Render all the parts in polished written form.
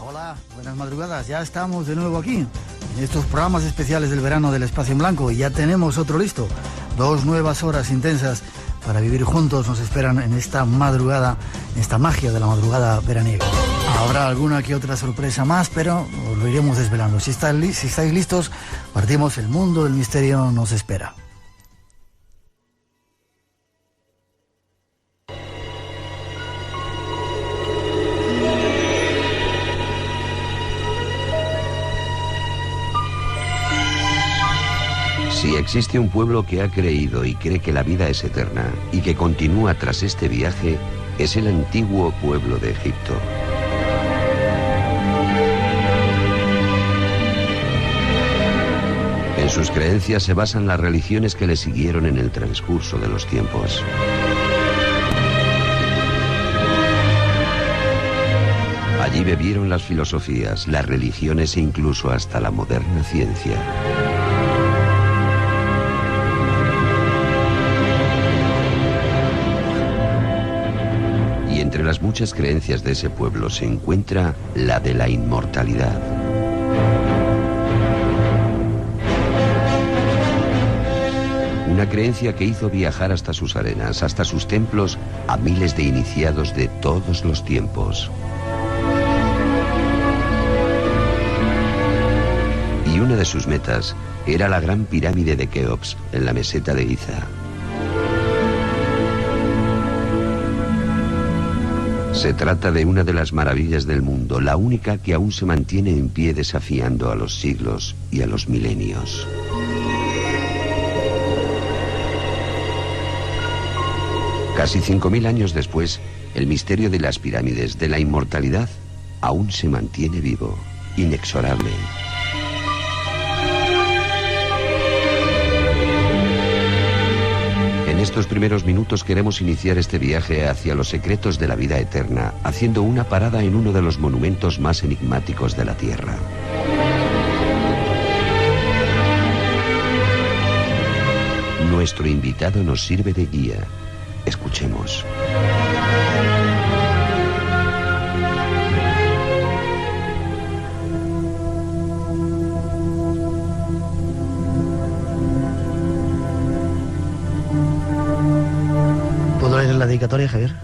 Hola, buenas madrugadas. Ya estamos de nuevo aquí, en estos programas especiales del verano del Espacio en Blanco, y ya tenemos otro listo. 2 nuevas horas intensas para vivir juntos nos esperan en esta madrugada, en esta magia de la madrugada veraniega. Habrá alguna que otra sorpresa más, pero os lo iremos desvelando. Si estáis listos, partimos. El mundo del misterio nos espera. Si existe un pueblo que ha creído y cree que la vida es eterna y que continúa tras este viaje, es el antiguo pueblo de Egipto. En sus creencias se basan las religiones que le siguieron en el transcurso de los tiempos. Allí bebieron las filosofías, las religiones e incluso hasta la moderna ciencia. Y entre las muchas creencias de ese pueblo se encuentra la de la inmortalidad. Una creencia que hizo viajar hasta sus arenas, hasta sus templos, a miles de iniciados de todos los tiempos. Y una de sus metas era la gran pirámide de Keops, en la meseta de Giza. Se trata de una de las maravillas del mundo, la única que aún se mantiene en pie desafiando a los siglos y a los milenios. Casi 5000 años después, el misterio de las pirámides, de la inmortalidad, aún se mantiene vivo, inexorable. En estos primeros minutos queremos iniciar este viaje hacia los secretos de la vida eterna, haciendo una parada en uno de los monumentos más enigmáticos de la Tierra. Nuestro invitado nos sirve de guía. Escuchemos. ¿Puedo leer la dedicatoria, Javier?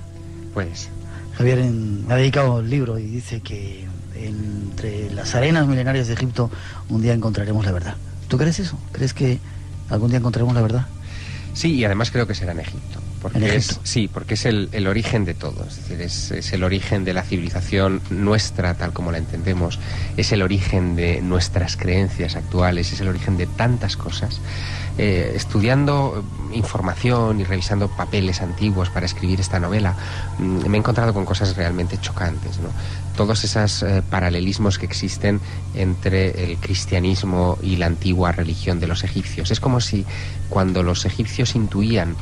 Pues. Javier me ha dedicado el libro y dice que entre las arenas milenarias de Egipto un día encontraremos la verdad. ¿Tú crees eso? ¿Crees que algún día encontraremos la verdad? Sí, y además creo que será en Egipto. Porque es el origen de todo, es decir, es el origen de la civilización nuestra tal como la entendemos, es el origen de nuestras creencias actuales, es el origen de tantas cosas. Estudiando información y revisando papeles antiguos para escribir esta novela, me he encontrado con cosas realmente chocantes, ¿no? Todos esos paralelismos que existen entre el cristianismo y la antigua religión de los egipcios. Es como si cuando los egipcios intuían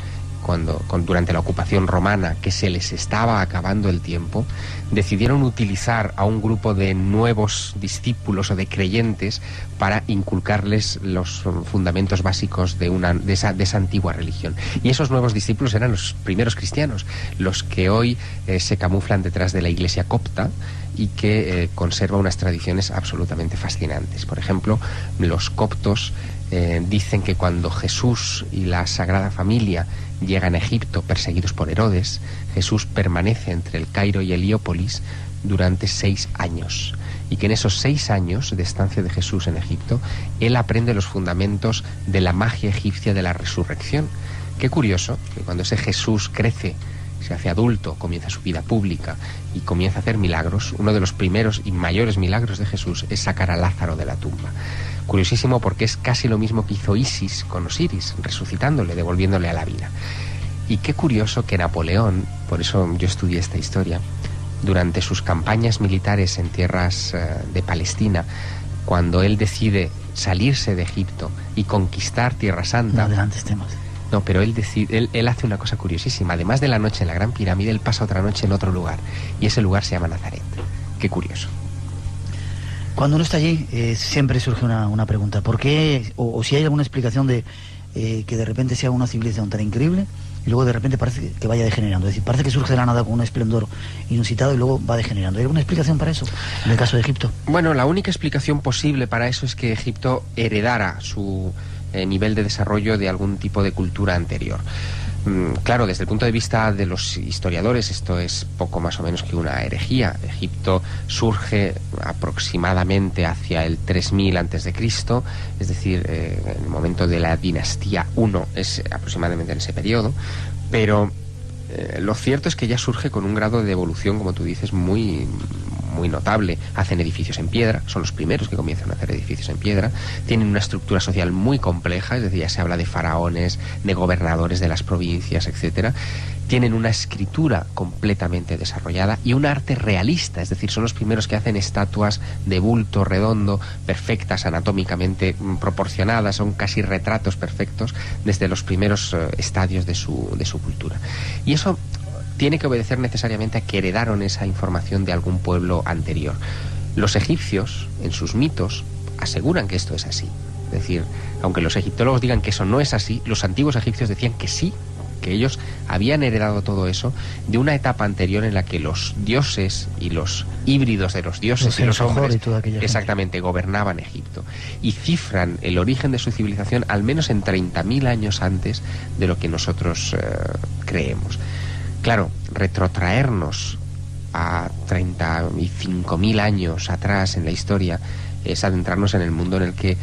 durante la ocupación romana que se les estaba acabando el tiempo, decidieron utilizar a un grupo de nuevos discípulos o de creyentes para inculcarles los fundamentos básicos de esa antigua religión. Y esos nuevos discípulos eran los primeros cristianos, los que hoy se camuflan detrás de la iglesia copta y que conserva unas tradiciones absolutamente fascinantes. Por ejemplo, los coptos dicen que cuando Jesús y la Sagrada Familia llegan a Egipto perseguidos por Herodes, Jesús permanece entre el Cairo y Heliópolis durante 6 años. Y que en esos 6 años de estancia de Jesús en Egipto, él aprende los fundamentos de la magia egipcia de la resurrección. Qué curioso que cuando ese Jesús crece, se hace adulto, comienza su vida pública y comienza a hacer milagros, uno de los primeros y mayores milagros de Jesús es sacar a Lázaro de la tumba. Curiosísimo porque es casi lo mismo que hizo Isis con Osiris, resucitándole, devolviéndole a la vida. Y qué curioso que Napoleón, por eso yo estudié esta historia, durante sus campañas militares en tierras de Palestina, cuando él decide salirse de Egipto y conquistar Tierra Santa... No adelantes temas. No, pero él hace una cosa curiosísima. Además de la noche en la Gran Pirámide, él pasa otra noche en otro lugar. Y ese lugar se llama Nazaret. Qué curioso. Cuando uno está allí, siempre surge una pregunta. ¿Por qué, o si hay alguna explicación de que de repente sea una civilización tan increíble, y luego de repente parece que vaya degenerando. Es decir, parece que surge de la nada con un esplendor inusitado y luego va degenerando. ¿Hay alguna explicación para eso en el caso de Egipto? Bueno, la única explicación posible para eso es que Egipto heredara su nivel de desarrollo de algún tipo de cultura anterior. Claro, desde el punto de vista de los historiadores esto es poco más o menos que una herejía. Egipto surge aproximadamente hacia el 3000 a.C., es decir, en el momento de la dinastía I, es aproximadamente en ese periodo, pero lo cierto es que ya surge con un grado de evolución, como tú dices, muy notable. Hacen edificios en piedra, son los primeros que comienzan a hacer edificios en piedra, tienen una estructura social muy compleja, es decir, ya se habla de faraones, de gobernadores de las provincias, etcétera. Tienen una escritura completamente desarrollada y un arte realista, es decir, son los primeros que hacen estatuas de bulto redondo, perfectas, anatómicamente proporcionadas, son casi retratos perfectos desde los primeros estadios de su cultura. Y eso tiene que obedecer necesariamente a que heredaron esa información de algún pueblo anterior. Los egipcios, en sus mitos, aseguran que esto es así. Es decir, aunque los egiptólogos digan que eso no es así, los antiguos egipcios decían que sí, que ellos habían heredado todo eso de una etapa anterior en la que los dioses y los híbridos de los dioses y los hombres exactamente gobernaban Egipto, y cifran el origen de su civilización al menos en 30.000 años antes de lo que nosotros creemos. Claro, retrotraernos a 35.000 años atrás en la historia es adentrarnos en el mundo en el que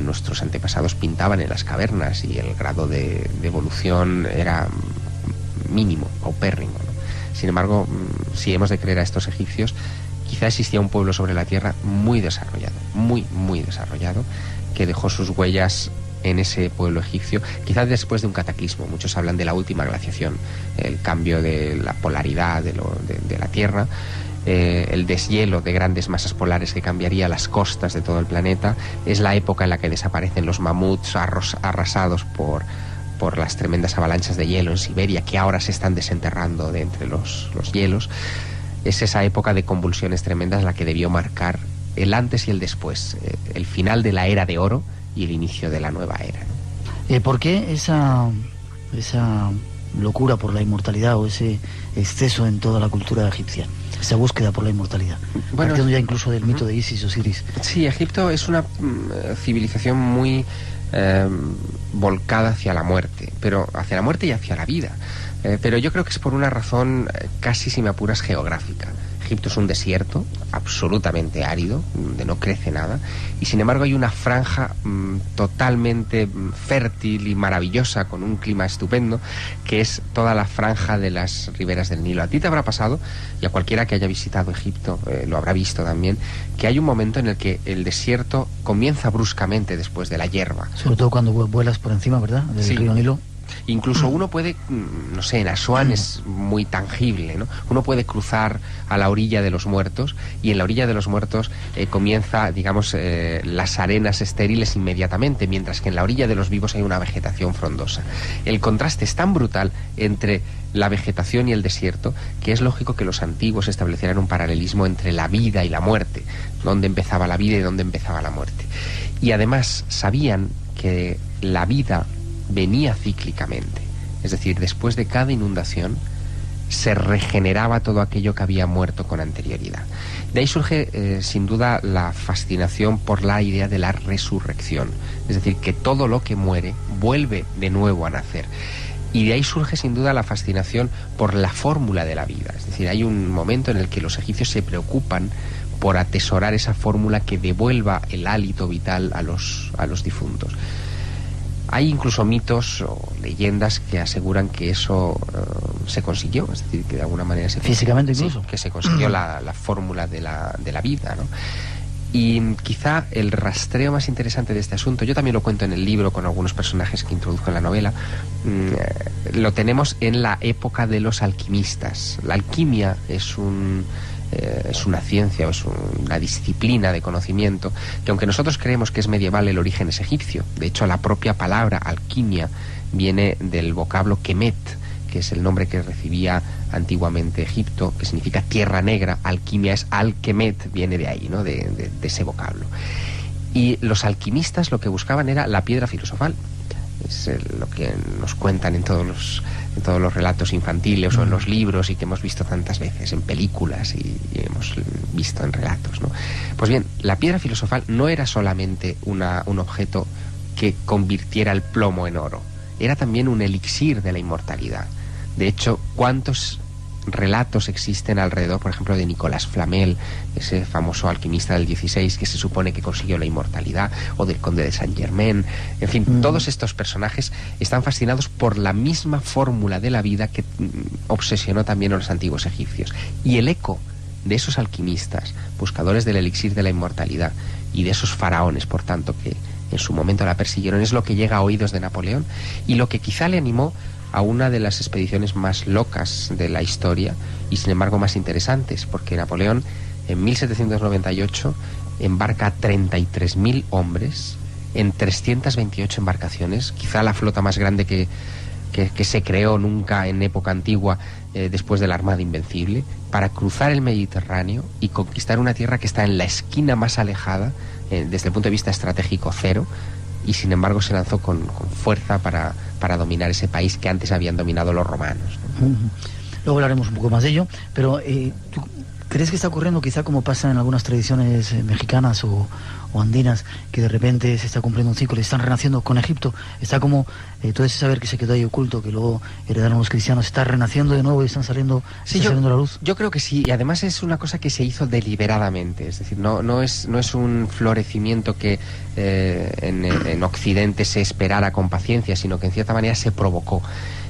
nuestros antepasados pintaban en las cavernas y el grado de evolución era mínimo, paupérrimo, ¿no? Sin embargo, si hemos de creer a estos egipcios, quizá existía un pueblo sobre la tierra muy desarrollado, muy desarrollado, que dejó sus huellas en ese pueblo egipcio, quizás después de un cataclismo. Muchos hablan de la última glaciación, el cambio de la polaridad de la Tierra, el deshielo de grandes masas polares que cambiaría las costas de todo el planeta. Es la época en la que desaparecen los mamuts arrasados por las tremendas avalanchas de hielo en Siberia, que ahora se están desenterrando de entre los hielos. Es esa época de convulsiones tremendas la que debió marcar el antes y el después, el final de la era de oro y el inicio de la nueva era, ¿no? ¿Por qué esa locura por la inmortalidad o ese exceso en toda la cultura egipcia, esa búsqueda por la inmortalidad? Bueno, partiendo ya incluso del mito de Isis o Osiris. Sí, Egipto es una civilización muy volcada hacia la muerte, pero hacia la muerte y hacia la vida. Pero yo creo que es por una razón casi, si me apuras, geográfica. Egipto es un desierto absolutamente árido, donde no crece nada, y sin embargo hay una franja totalmente fértil y maravillosa, con un clima estupendo, que es toda la franja de las riberas del Nilo. A ti te habrá pasado, y a cualquiera que haya visitado Egipto lo habrá visto también, que hay un momento en el que el desierto comienza bruscamente después de la hierba. Sobre todo cuando vuelas por encima, ¿verdad?, del río Nilo. Incluso uno puede, no sé, en Asuán es muy tangible, ¿no? Uno puede cruzar a la orilla de los muertos y en la orilla de los muertos comienza, digamos, las arenas estériles inmediatamente, mientras que en la orilla de los vivos hay una vegetación frondosa. El contraste es tan brutal entre la vegetación y el desierto que es lógico que los antiguos establecieran un paralelismo entre la vida y la muerte, dónde empezaba la vida y dónde empezaba la muerte. Y además sabían que la vida venía cíclicamente, es decir, después de cada inundación se regeneraba todo aquello que había muerto con anterioridad. De ahí surge sin duda la fascinación por la idea de la resurrección, es decir, que todo lo que muere vuelve de nuevo a nacer. Y de ahí surge sin duda la fascinación por la fórmula de la vida, es decir, hay un momento en el que los egipcios se preocupan por atesorar esa fórmula que devuelva el hálito vital a los difuntos. Hay incluso mitos o leyendas que aseguran que eso se consiguió, es decir, que de alguna manera físicamente incluso. Sí, que se consiguió la fórmula de la vida, ¿no? Y quizá el rastreo más interesante de este asunto, yo también lo cuento en el libro con algunos personajes que introduzco en la novela, lo tenemos en la época de los alquimistas. La alquimia es una ciencia o es una disciplina de conocimiento que, aunque nosotros creemos que es medieval, el origen es egipcio. De hecho, la propia palabra alquimia viene del vocablo Kemet, que es el nombre que recibía antiguamente Egipto, que significa tierra negra. Alquimia es Al-Kemet, viene de ahí, ¿no?, de ese vocablo. Y los alquimistas lo que buscaban era la piedra filosofal. Es lo que nos cuentan en todos todos los relatos infantiles o en los libros y que hemos visto tantas veces en películas y hemos visto en relatos, ¿no? Pues bien, la piedra filosofal no era solamente un objeto que convirtiera el plomo en oro, era también un elixir de la inmortalidad. De hecho, ¿cuántos relatos existen alrededor, por ejemplo, de Nicolas Flamel, ese famoso alquimista del 16 que se supone que consiguió la inmortalidad, o del conde de Saint-Germain? En fin, todos estos personajes están fascinados por la misma fórmula de la vida que obsesionó también a los antiguos egipcios. Y el eco de esos alquimistas, buscadores del elixir de la inmortalidad, y de esos faraones, por tanto, que en su momento la persiguieron, es lo que llega a oídos de Napoleón y lo que quizá le animó a una de las expediciones más locas de la historia y sin embargo más interesantes, porque Napoleón en 1798 embarca a 33.000 hombres en 328 embarcaciones, quizá la flota más grande que se creó nunca en época antigua, después de la Armada Invencible, para cruzar el Mediterráneo y conquistar una tierra que está en la esquina más alejada, desde el punto de vista estratégico cero, y sin embargo se lanzó con fuerza para dominar ese país que antes habían dominado los romanos, ¿no? Luego hablaremos un poco más de ello, pero ¿tú crees que está ocurriendo quizá como pasa en algunas tradiciones mexicanas o andinas, que de repente se está cumpliendo un ciclo y están renaciendo con Egipto? Está como todo ese saber que se quedó ahí oculto, que luego heredaron los cristianos, está renaciendo de nuevo y están saliendo, saliendo a la luz. Yo creo que sí, y además es una cosa que se hizo deliberadamente, es decir, no es un florecimiento que en Occidente se esperara con paciencia, sino que en cierta manera se provocó.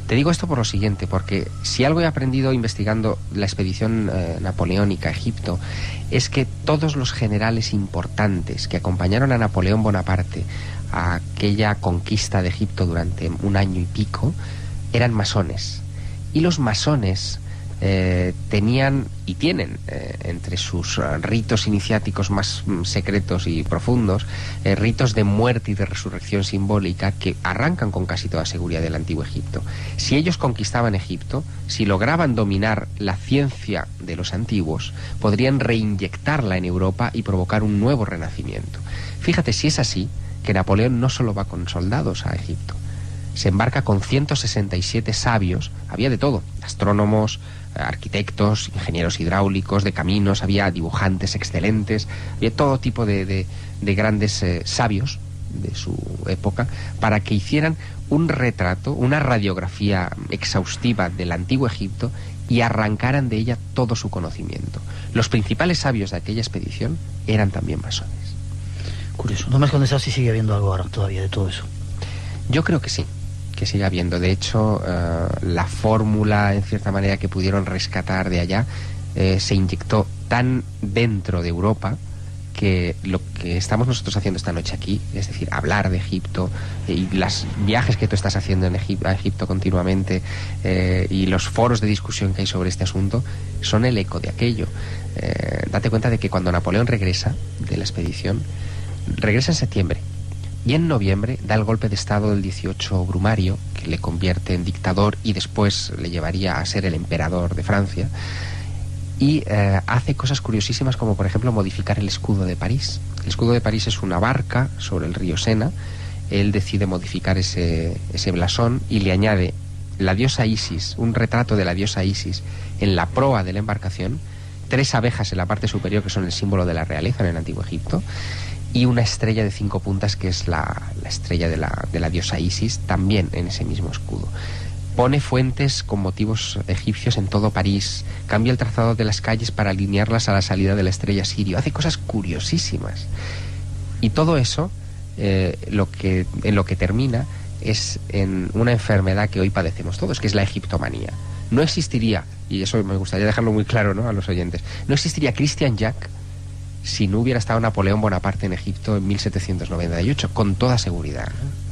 Te digo esto por lo siguiente, porque si algo he aprendido investigando la expedición napoleónica a Egipto, es que todos los generales importantes que acompañaron a Napoleón Bonaparte a aquella conquista de Egipto durante un año y pico, eran masones. Y los masones tenían y tienen entre sus ritos iniciáticos más secretos y profundos, ritos de muerte y de resurrección simbólica que arrancan con casi toda seguridad del antiguo Egipto. Si ellos conquistaban Egipto, si lograban dominar la ciencia de los antiguos, podrían reinyectarla en Europa y provocar un nuevo renacimiento. Fíjate, si es así, que Napoleón no solo va con soldados a Egipto, se embarca con 167 sabios, había de todo, astrónomos, arquitectos, ingenieros hidráulicos, de caminos, había dibujantes excelentes, había todo tipo de grandes sabios de su época, para que hicieran un retrato, una radiografía exhaustiva del antiguo Egipto y arrancaran de ella todo su conocimiento. Los principales sabios de aquella expedición eran también masones. Curioso. No me has contestado si sigue habiendo algo ahora todavía de todo eso. Yo creo que sí, que sigue habiendo. De hecho, la fórmula, en cierta manera, que pudieron rescatar de allá, se inyectó tan dentro de Europa que lo que estamos nosotros haciendo esta noche aquí, es decir, hablar de Egipto y los viajes que tú estás haciendo a Egipto continuamente, y los foros de discusión que hay sobre este asunto, son el eco de aquello. Date cuenta de que cuando Napoleón regresa de la expedición, regresa en septiembre, y en noviembre da el golpe de estado del 18 Brumario, que le convierte en dictador y después le llevaría a ser el emperador de Francia, y hace cosas curiosísimas, como por ejemplo modificar el escudo de París. El escudo de París es una barca sobre el río Sena. Él decide modificar ese blasón y le añade la diosa Isis, un retrato de la diosa Isis en la proa de la embarcación, 3 abejas en la parte superior, que son el símbolo de la realeza en el antiguo Egipto, y una estrella de 5 puntas, que es la estrella de la diosa Isis, también en ese mismo escudo. Pone fuentes con motivos egipcios en todo París, cambia el trazado de las calles para alinearlas a la salida de la estrella Sirio, hace cosas curiosísimas. Y todo eso, en lo que termina es en una enfermedad que hoy padecemos todos, que es la egiptomanía. No existiría, y eso me gustaría dejarlo muy claro, ¿no?, a los oyentes, no existiría Christian Jack si no hubiera estado Napoleón Bonaparte en Egipto en 1798, con toda seguridad.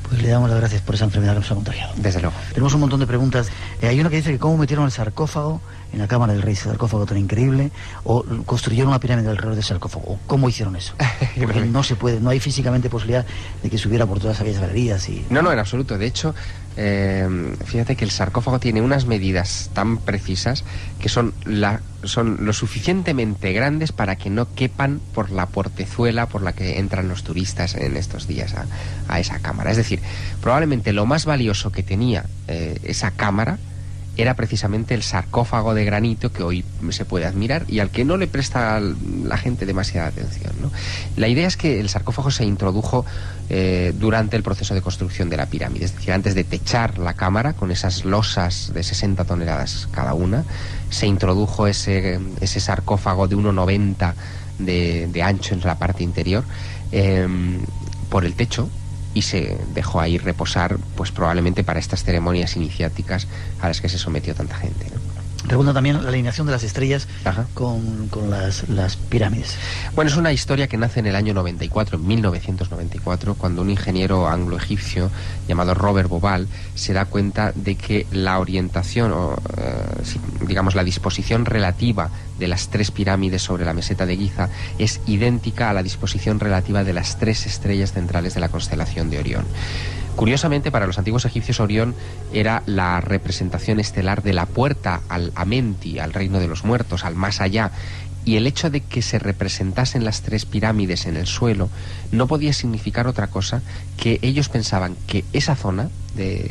Pues le damos las gracias por esa enfermedad que nos ha contagiado. Desde luego. Tenemos un montón de preguntas. Hay una que dice que cómo metieron el sarcófago en la cámara del rey, ese sarcófago tan increíble, o construyeron una pirámide alrededor del sarcófago, o cómo hicieron eso. Porque no se puede, no hay físicamente posibilidad de que subiera por todas aquellas galerías. No, en absoluto. De hecho, fíjate que el sarcófago tiene unas medidas tan precisas que son lo suficientemente grandes para que no quepan por la portezuela por la que entran los turistas en estos días a esa cámara. Es decir, probablemente lo más valioso que tenía esa cámara era precisamente el sarcófago de granito que hoy se puede admirar y al que no le presta la gente demasiada atención, ¿no? La idea es que el sarcófago se introdujo durante el proceso de construcción de la pirámide, es decir, antes de techar la cámara con esas losas de 60 toneladas cada una, se introdujo ese sarcófago de 1,90 de ancho en la parte interior por el techo, y se dejó ahí reposar, pues probablemente para estas ceremonias iniciáticas a las que se sometió tanta gente, ¿no? Pregunta también la alineación de las estrellas con las pirámides. Bueno, es una historia que nace en el año 94, en 1994, cuando un ingeniero anglo-egipcio llamado Robert Bauval se da cuenta de que la orientación, digamos la disposición relativa de las 3 pirámides sobre la meseta de Giza es idéntica a la disposición relativa de las 3 estrellas centrales de la constelación de Orión. Curiosamente, para los antiguos egipcios, Orión era la representación estelar de la puerta al Amenti, al reino de los muertos, al más allá. Y el hecho de que se representasen las 3 pirámides en el suelo no podía significar otra cosa que ellos pensaban que esa zona del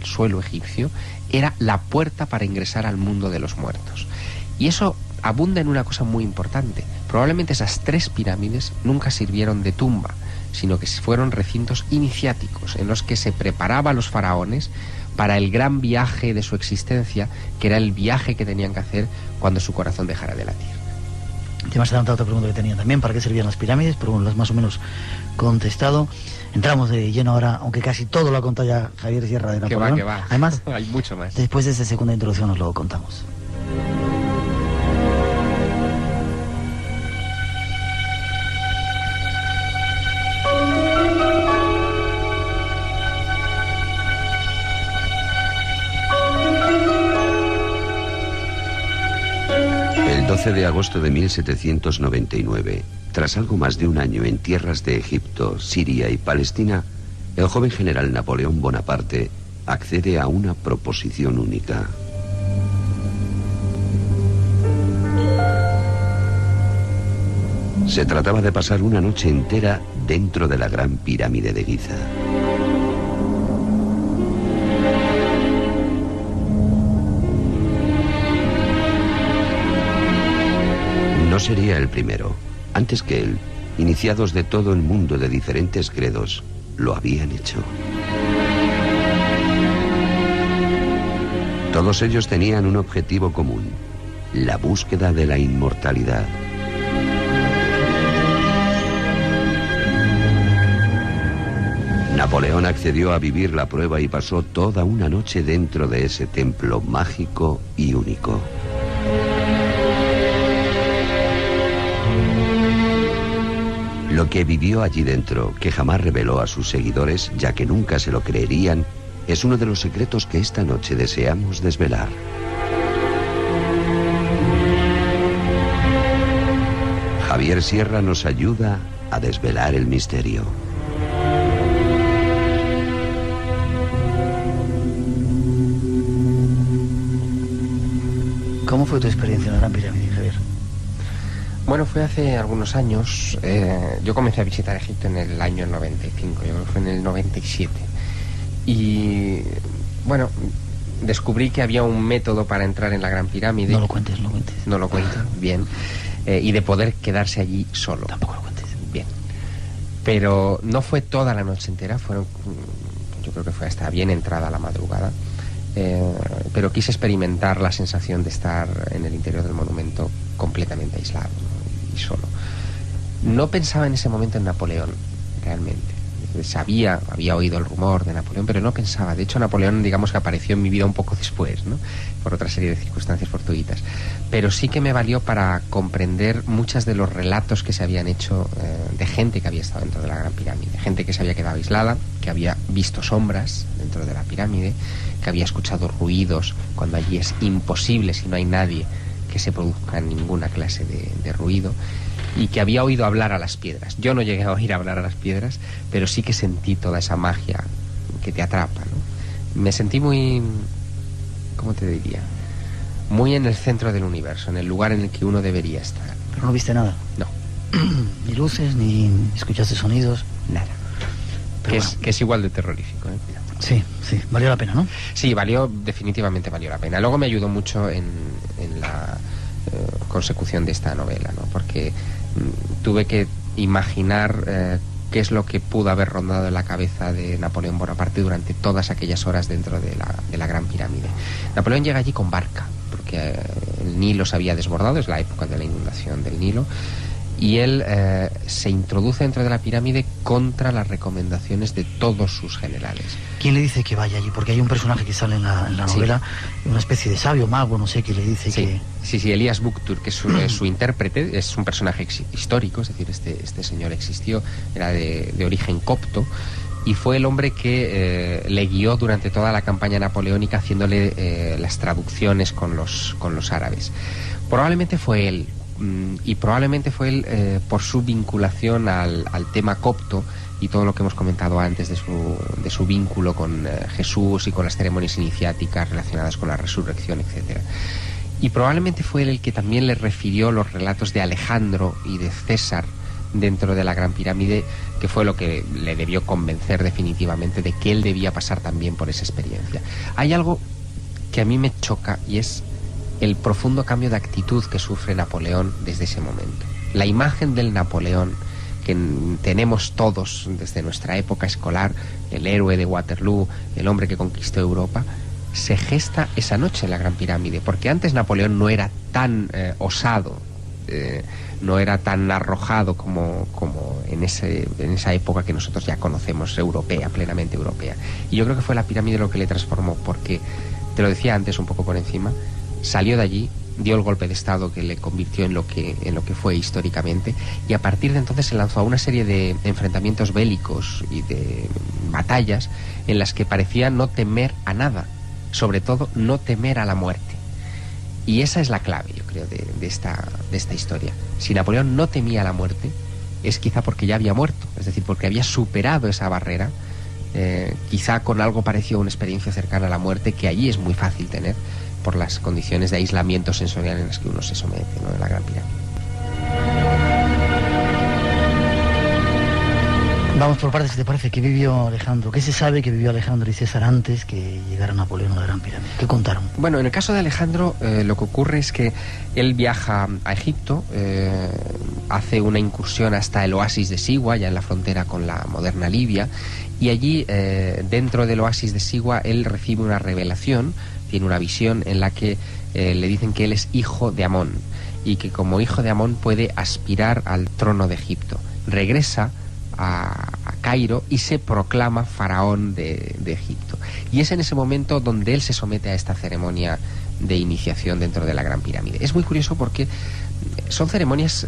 suelo egipcio era la puerta para ingresar al mundo de los muertos. Y eso abunda en una cosa muy importante. Probablemente esas 3 pirámides nunca sirvieron de tumba, sino que fueron recintos iniciáticos en los que se preparaba a los faraones para el gran viaje de su existencia, que era el viaje que tenían que hacer cuando su corazón dejara de latir. Te has adelantado otra pregunta que tenía también, ¿para qué servían las pirámides? Pero bueno, las más o menos contestado. Entramos de lleno ahora, aunque casi todo lo ha contado ya Javier Sierra de Napoleón. Que va. Además, hay mucho más. Después de esta segunda introducción os lo contamos. El 12 de agosto de 1799, tras algo más de un año en tierras de Egipto, Siria y Palestina, el joven general Napoleón Bonaparte accede a una proposición única. Se trataba de pasar una noche entera dentro de la gran pirámide de Giza. No sería el primero. Antes que él, iniciados de todo el mundo de diferentes credos lo habían hecho. Todos ellos tenían un objetivo común: la búsqueda de la inmortalidad. Napoleón accedió a vivir la prueba y pasó toda una noche dentro de ese templo mágico y único. Lo que vivió allí dentro, que jamás reveló a sus seguidores, ya que nunca se lo creerían, es uno de los secretos que esta noche deseamos desvelar. Javier Sierra nos ayuda a desvelar el misterio. ¿Cómo fue tu experiencia en la Gran Pirámide, Javier? Bueno, fue hace algunos años. Yo comencé a visitar Egipto en el año 95, yo creo que fue en el 97. Y bueno, descubrí que había un método para entrar en la Gran Pirámide. No lo cuentes, no lo cuentes. No lo cuento, bien. Y de poder quedarse allí solo. Tampoco lo cuentes. Bien. Pero no fue toda la noche entera, yo creo que fue hasta bien entrada la madrugada. Pero quise experimentar la sensación de estar en el interior del monumento completamente aislado, ¿no? Y solo. No pensaba en ese momento en Napoleón, realmente. Había oído el rumor de Napoleón, pero no pensaba. De hecho, Napoleón, digamos que apareció en mi vida un poco después, ¿no? Por otra serie de circunstancias fortuitas. Pero sí que me valió para comprender muchos de los relatos que se habían hecho de gente que había estado dentro de la Gran Pirámide. Gente que se había quedado aislada, que había visto sombras dentro de la pirámide, que había escuchado ruidos cuando allí es imposible, si no hay nadie, que se produzca ninguna clase de ruido, y que había oído hablar a las piedras. Yo no llegué a oír hablar a las piedras, pero sí que sentí toda esa magia que te atrapa, ¿no? Me sentí muy, ¿cómo te diría? Muy en el centro del universo, en el lugar en el que uno debería estar. ¿Pero no viste nada? No. Ni luces, ni escuchaste sonidos. Nada. Que es igual de terrorífico, ¿eh? Sí, sí, valió la pena, ¿no? Sí, definitivamente valió la pena. Luego me ayudó mucho en la consecución de esta novela, ¿no? Porque tuve que imaginar qué es lo que pudo haber rondado en la cabeza de Napoleón Bonaparte durante todas aquellas horas dentro de la Gran Pirámide. Napoleón llega allí con barca, porque el Nilo se había desbordado, es la época de la inundación del Nilo, y él se introduce dentro de la pirámide contra las recomendaciones de todos sus generales. ¿Quién le dice que vaya allí? Porque hay un personaje que sale en la novela, una especie de sabio mago, no sé, que le dice que... Sí, Elias Buktur, que es su intérprete, es un personaje histórico, es decir, este señor existió, era de origen copto, y fue el hombre que le guió durante toda la campaña napoleónica, haciéndole las traducciones con los árabes. Probablemente fue él, y probablemente fue él por su vinculación al tema copto y todo lo que hemos comentado antes de su vínculo con Jesús y con las ceremonias iniciáticas relacionadas con la resurrección, etcétera. Y probablemente fue él el que también le refirió los relatos de Alejandro y de César dentro de la Gran Pirámide, que fue lo que le debió convencer definitivamente de que él debía pasar también por esa experiencia. Hay algo que a mí me choca, y es el profundo cambio de actitud que sufre Napoleón desde ese momento. La imagen del Napoleón que tenemos todos desde nuestra época escolar, el héroe de Waterloo, el hombre que conquistó Europa, se gesta esa noche en la Gran Pirámide, porque antes Napoleón no era tan osado, no era tan arrojado como en esa época que nosotros ya conocemos, europea, plenamente europea. Y yo creo que fue la pirámide lo que le transformó, porque, te lo decía antes un poco por encima, salió de allí, dio el golpe de estado que le convirtió en lo que fue históricamente, y a partir de entonces se lanzó a una serie de enfrentamientos bélicos y de batallas en las que parecía no temer a nada, sobre todo no temer a la muerte. Y esa es la clave, yo creo, de esta historia. Si Napoleón no temía a la muerte, es quizá porque ya había muerto, es decir, porque había superado esa barrera, quizá con algo parecido a una experiencia cercana a la muerte, que allí es muy fácil tener por las condiciones de aislamiento sensorial en las que uno se somete, ¿no?, en la Gran Pirámide. Vamos por partes, si te parece. ¿Qué vivió Alejandro? ¿Qué se sabe que vivió Alejandro y César antes que llegara Napoleón a la Gran Pirámide? ¿Qué contaron? Bueno, en el caso de Alejandro, lo que ocurre es que él viaja a Egipto, hace una incursión hasta el oasis de Sigua, ya en la frontera con la moderna Libia, y allí, dentro del oasis de Sigua, él recibe una revelación, tiene una visión en la que le dicen que él es hijo de Amón, y que como hijo de Amón puede aspirar al trono de Egipto. Regresa a Cairo y se proclama faraón de Egipto. Y es en ese momento donde él se somete a esta ceremonia de iniciación dentro de la Gran Pirámide. Es muy curioso porque son ceremonias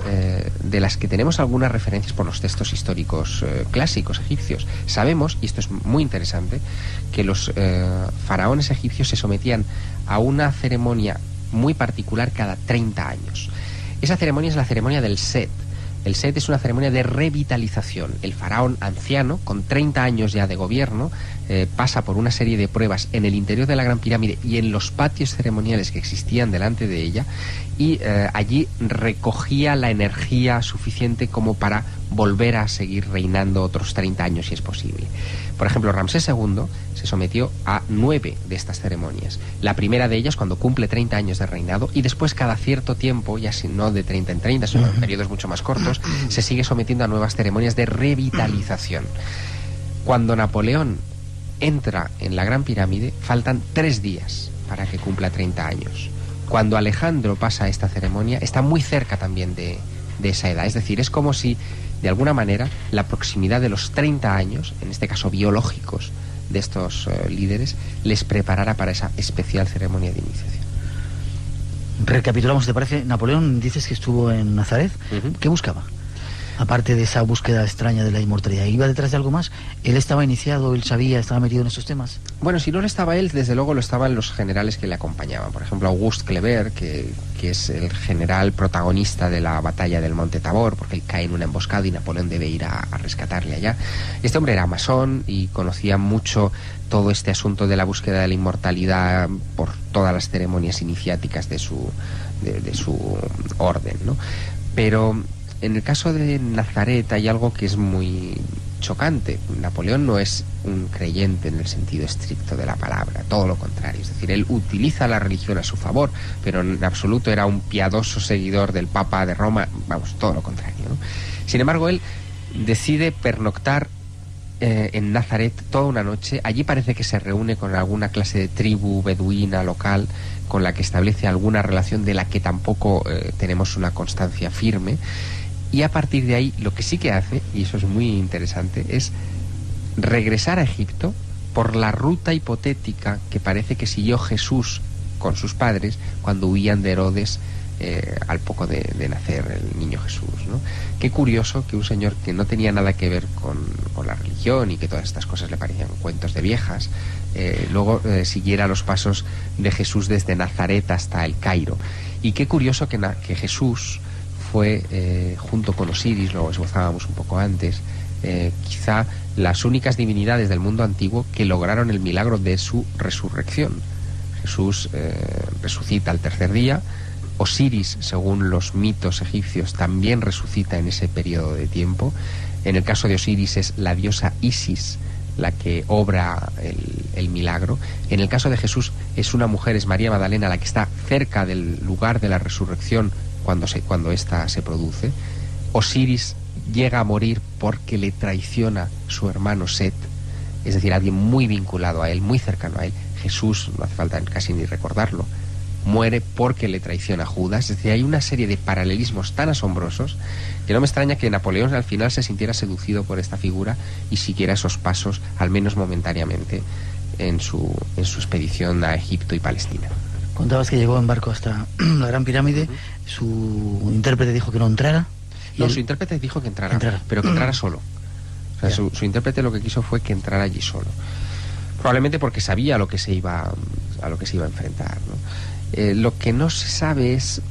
de las que tenemos algunas referencias por los textos históricos clásicos egipcios. Sabemos, y esto es muy interesante, que los faraones egipcios se sometían a una ceremonia muy particular cada 30 años. Esa ceremonia es la ceremonia del Set. El Set es una ceremonia de revitalización. El faraón anciano, con 30 años ya de gobierno, pasa por una serie de pruebas en el interior de la Gran Pirámide y en los patios ceremoniales que existían delante de ella, y allí recogía la energía suficiente como para volver a seguir reinando otros 30 años si es posible. Por ejemplo, Ramsés II se sometió a 9 de estas ceremonias. La primera de ellas cuando cumple 30 años de reinado, y después cada cierto tiempo, ya si no de 30 en 30, sino en periodos mucho más cortos, se sigue sometiendo a nuevas ceremonias de revitalización. Cuando Napoleón entra en la Gran Pirámide, faltan 3 días para que cumpla 30 años. Cuando Alejandro pasa a esta ceremonia, está muy cerca también de esa edad. Es decir, es como si, de alguna manera, la proximidad de los 30 años, en este caso biológicos, de estos líderes, les preparara para esa especial ceremonia de iniciación. Recapitulamos, ¿te parece? Napoleón, dices que estuvo en Nazaret. ¿Qué buscaba? Aparte de esa búsqueda extraña de la inmortalidad, ¿iba detrás de algo más? ¿Él estaba iniciado, él sabía, estaba metido en estos temas? Bueno, si no lo estaba él, desde luego lo estaban los generales que le acompañaban. Por ejemplo, Auguste Kleber, que es el general protagonista de la batalla del Monte Tabor, porque él cae en una emboscada y Napoleón debe ir a rescatarle allá. Este hombre era masón y conocía mucho todo este asunto de la búsqueda de la inmortalidad por todas las ceremonias iniciáticas de su orden, ¿no? Pero en el caso de Nazaret hay algo que es muy chocante. Napoleón no es un creyente en el sentido estricto de la palabra, todo lo contrario. Es decir, él utiliza la religión a su favor, pero en absoluto era un piadoso seguidor del Papa de Roma, vamos, todo lo contrario, ¿no? Sin embargo, él decide pernoctar en Nazaret toda una noche. Allí parece que se reúne con alguna clase de tribu beduina local con la que establece alguna relación de la que tampoco tenemos una constancia firme. Y a partir de ahí, lo que sí que hace, y eso es muy interesante, es regresar a Egipto por la ruta hipotética que parece que siguió Jesús con sus padres cuando huían de Herodes al poco de nacer el niño Jesús, ¿no? Qué curioso que un señor que no tenía nada que ver con la religión y que todas estas cosas le parecían cuentos de viejas, luego siguiera los pasos de Jesús desde Nazaret hasta el Cairo. Y qué curioso que Jesús fue, junto con Osiris, lo esbozábamos un poco antes, quizá las únicas divinidades del mundo antiguo que lograron el milagro de su resurrección. Jesús resucita al tercer día. Osiris, según los mitos egipcios, también resucita en ese periodo de tiempo. En el caso de Osiris es la diosa Isis la que obra el milagro. En el caso de Jesús es una mujer, es María Magdalena, la que está cerca del lugar de la resurrección cuando ésta se produce. Osiris llega a morir porque le traiciona su hermano Set, es decir, alguien muy vinculado a él, muy cercano a él. Jesús, no hace falta casi ni recordarlo, muere porque le traiciona Judas. Es decir, hay una serie de paralelismos tan asombrosos que no me extraña que Napoleón al final se sintiera seducido por esta figura y siguiera esos pasos, al menos momentáneamente, en su expedición a Egipto y Palestina. Contabas que llegó en barco hasta la Gran Pirámide. Su intérprete dijo que no entrara. No, su intérprete dijo que entrara, pero que entrara solo. O sea, su intérprete lo que quiso fue que entrara allí solo. Probablemente porque sabía a lo que se iba a enfrentar, ¿no? Lo que no se sabe es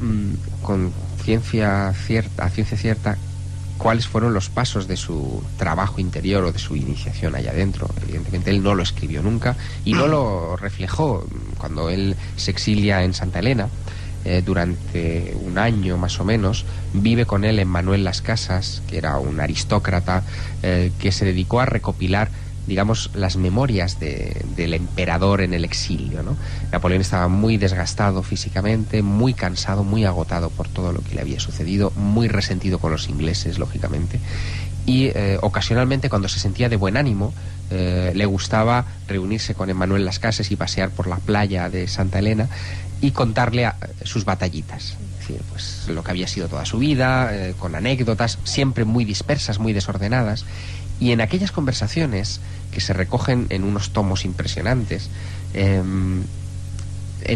con ciencia cierta cuáles fueron los pasos de su trabajo interior o de su iniciación allá adentro. Evidentemente él no lo escribió nunca y no lo reflejó. Cuando él se exilia en Santa Elena, durante un año más o menos, vive con él Emmanuel Las Casas, que era un aristócrata que se dedicó a recopilar, digamos, las memorias del emperador en el exilio, ¿no? Napoleón estaba muy desgastado físicamente, muy cansado, muy agotado por todo lo que le había sucedido, muy resentido con los ingleses, lógicamente, y ocasionalmente, cuando se sentía de buen ánimo, le gustaba reunirse con Emmanuel Las Casas y pasear por la playa de Santa Elena y contarle sus batallitas. Es decir, pues lo que había sido toda su vida, con anécdotas siempre muy dispersas, muy desordenadas. Y en aquellas conversaciones, que se recogen en unos tomos impresionantes, en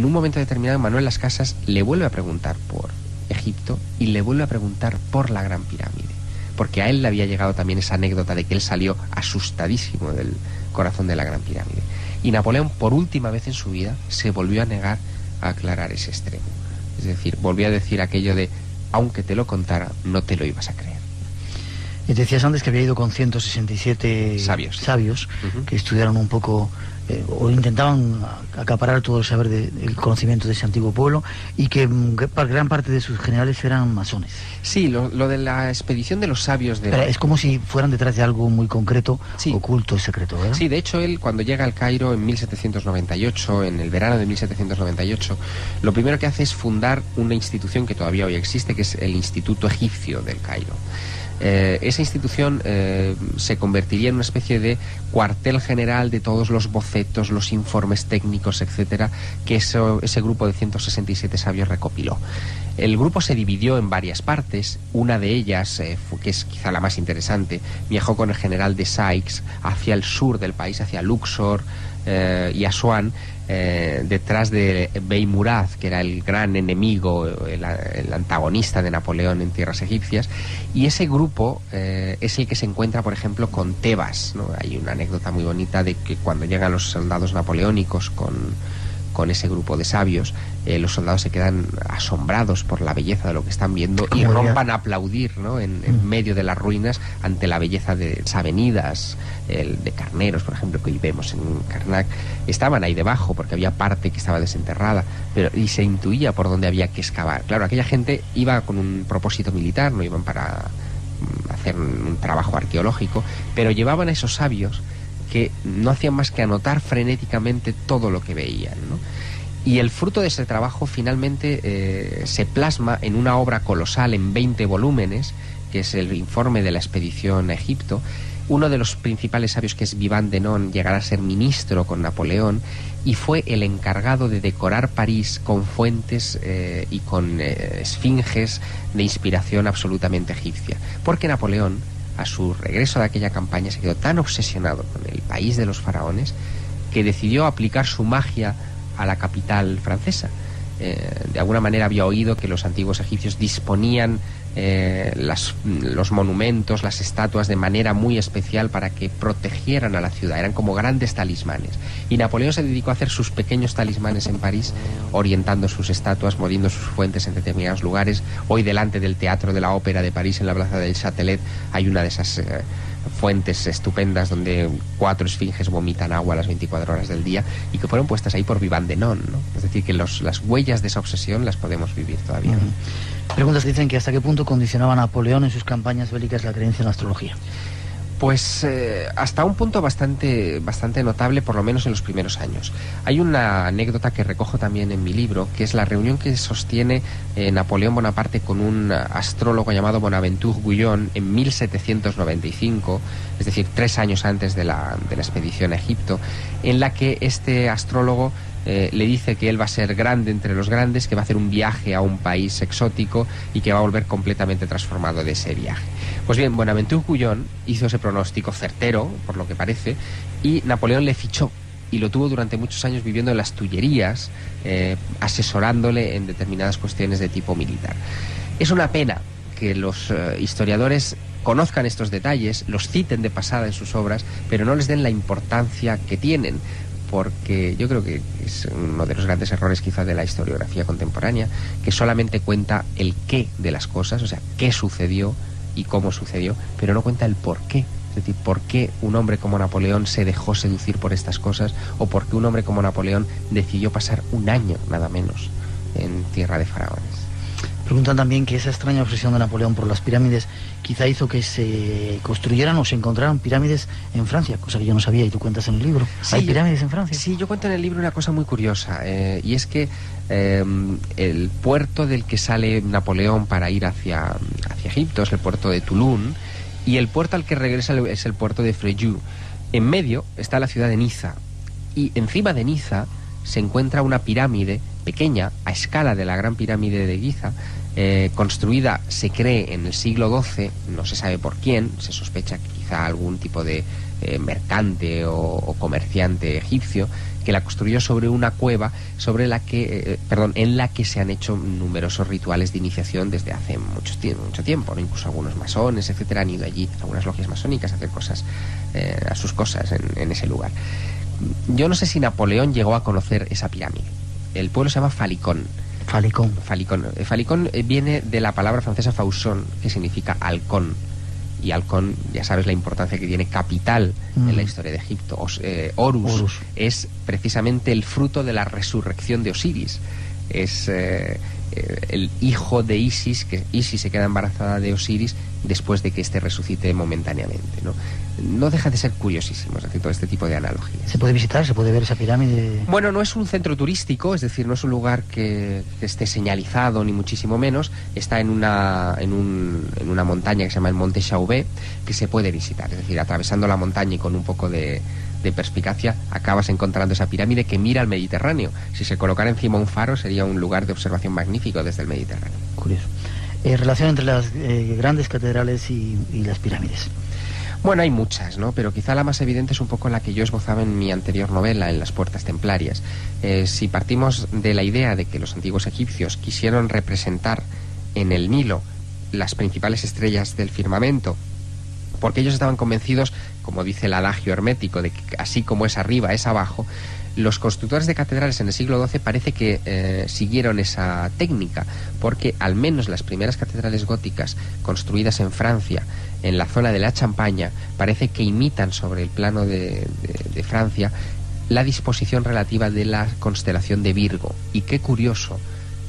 un momento determinado Manuel Las Casas le vuelve a preguntar por Egipto y le vuelve a preguntar por la Gran Pirámide, porque a él le había llegado también esa anécdota de que él salió asustadísimo del corazón de la Gran Pirámide. Y Napoleón, por última vez en su vida, se volvió a negar a aclarar ese extremo. Es decir, volvió a decir aquello de, aunque te lo contara, no te lo ibas a creer. Y decías antes que había ido con 167 sabios que estudiaron un poco o intentaban acaparar todo el saber del conocimiento de ese antiguo pueblo, y que gran parte de sus generales eran masones. Sí, lo de la expedición de los sabios de... Pero es como si fueran detrás de algo muy concreto, sí, oculto y secreto, ¿verdad? Sí, de hecho él, cuando llega al Cairo en 1798, en el verano de 1798, lo primero que hace es fundar una institución que todavía hoy existe, que es el Instituto Egipcio del Cairo. Esa institución se convertiría en una especie de cuartel general de todos los bocetos, los informes técnicos, etcétera, que ese grupo de 167 sabios recopiló. El grupo se dividió en varias partes. Una de ellas, que es quizá la más interesante, viajó con el general de Sykes hacia el sur del país, hacia Luxor y Asuán, detrás de Bey Murad, que era el gran enemigo, el antagonista de Napoleón en tierras egipcias. Y ese grupo es el que se encuentra, por ejemplo, con Tebas, ¿no? Hay una anécdota muy bonita de que cuando llegan los soldados napoleónicos con ese grupo de sabios, los soldados se quedan asombrados por la belleza de lo que están viendo y rompan a aplaudir, ¿no? en medio de las ruinas ante la belleza de las avenidas, de carneros, por ejemplo, que hoy vemos en Karnak. Estaban ahí debajo porque había parte que estaba desenterrada, y se intuía por dónde había que excavar. Claro, aquella gente iba con un propósito militar, no iban para hacer un trabajo arqueológico, pero llevaban a esos sabios que no hacían más que anotar frenéticamente todo lo que veían, ¿no? Y el fruto de ese trabajo finalmente se plasma en una obra colosal en 20 volúmenes, que es el informe de la expedición a Egipto. Uno de los principales sabios, que es Vivant Denon, llegará a ser ministro con Napoleón y fue el encargado de decorar París con fuentes y con esfinges de inspiración absolutamente egipcia. Porque Napoleón, a su regreso de aquella campaña, se quedó tan obsesionado con el país de los faraones que decidió aplicar su magia a la capital francesa. De alguna manera había oído que los antiguos egipcios disponían los monumentos, las estatuas de manera muy especial para que protegieran a la ciudad. Eran como grandes talismanes. Y Napoleón se dedicó a hacer sus pequeños talismanes en París, orientando sus estatuas, moviendo sus fuentes en determinados lugares. Hoy, delante del Teatro de la Ópera de París, en la Plaza del Châtelet, hay una de esas fuentes estupendas donde 4 esfinges vomitan agua a las 24 horas del día, y que fueron puestas ahí por Vivant Denon, ¿no? Es decir, que las huellas de esa obsesión las podemos vivir todavía. Preguntas que dicen que hasta qué punto condicionaba Napoleón en sus campañas bélicas la creencia en la astrología. Pues hasta un punto bastante notable, por lo menos en los primeros años. Hay una anécdota que recojo también en mi libro, que es la reunión que sostiene Napoleón Bonaparte con un astrólogo llamado Bonaventure Guyon en 1795, es decir, 3 años antes de la expedición a Egipto, en la que este astrólogo le dice que él va a ser grande entre los grandes, que va a hacer un viaje a un país exótico y que va a volver completamente transformado de ese viaje. Pues bien, Bonaventure Guyon hizo ese pronóstico certero, por lo que parece, y Napoleón le fichó y lo tuvo durante muchos años viviendo en las Tullerías, asesorándole en determinadas cuestiones de tipo militar. Es una pena que los historiadores conozcan estos detalles, los citen de pasada en sus obras, pero no les den la importancia que tienen, porque yo creo que es uno de los grandes errores quizás de la historiografía contemporánea, que solamente cuenta el qué de las cosas, o sea, qué sucedió y cómo sucedió, pero no cuenta el por qué. Es decir, por qué un hombre como Napoleón se dejó seducir por estas cosas, o por qué un hombre como Napoleón decidió pasar un año, nada menos, en tierra de faraones. Preguntan también que esa extraña obsesión de Napoleón por las pirámides quizá hizo que se construyeran o se encontraran pirámides en Francia, cosa que yo no sabía y tú cuentas en el libro. Sí, ¿hay pirámides en Francia? Sí, yo cuento en el libro una cosa muy curiosa, y es que el puerto del que sale Napoleón para ir hacia Egipto es el puerto de Toulon, y el puerto al que regresa es el puerto de Fréjus. En medio está la ciudad de Niza, y encima de Niza se encuentra una pirámide pequeña, a escala de la gran pirámide de Giza, construida, se cree, en el siglo XII, no se sabe por quién, se sospecha que quizá algún tipo de mercante o comerciante egipcio, que la construyó sobre una cueva en la que se han hecho numerosos rituales de iniciación desde hace mucho tiempo, ¿no? Incluso algunos masones, etcétera, han ido allí, algunas logias masónicas, a hacer cosas, a sus cosas en ese lugar. Yo no sé si Napoleón llegó a conocer esa pirámide. El pueblo se llama Falicón. Falicón viene de la palabra francesa fausson, que significa halcón. Y halcón, ya sabes la importancia que tiene, capital en la historia de Egipto. Horus es precisamente el fruto de la resurrección de Osiris. Es el hijo de Isis, que Isis se queda embarazada de Osiris después de que éste resucite momentáneamente, ¿no? No deja de ser curiosísimo, es decir, todo este tipo de analogías. ¿Se puede visitar? ¿Se puede ver esa pirámide? Bueno, no es un centro turístico, es decir, no es un lugar que esté señalizado, ni muchísimo menos. Está en una montaña que se llama el Monte Chauvet, que se puede visitar. Es decir, atravesando la montaña y con un poco de perspicacia, acabas encontrando esa pirámide que mira al Mediterráneo. Si se colocara encima un faro, sería un lugar de observación magnífico desde el Mediterráneo. Curioso. Relación entre las grandes catedrales y las pirámides. Bueno, hay muchas, ¿no? Pero quizá la más evidente es un poco la que yo esbozaba en mi anterior novela, en Las Puertas Templarias. Si partimos de la idea de que los antiguos egipcios quisieron representar en el Nilo las principales estrellas del firmamento, porque ellos estaban convencidos, como dice el adagio hermético, de que así como es arriba, es abajo, los constructores de catedrales en el siglo XII parece que siguieron esa técnica, porque al menos las primeras catedrales góticas construidas en Francia, en la zona de la Champaña, parece que imitan sobre el plano de Francia la disposición relativa de la constelación de Virgo. Y qué curioso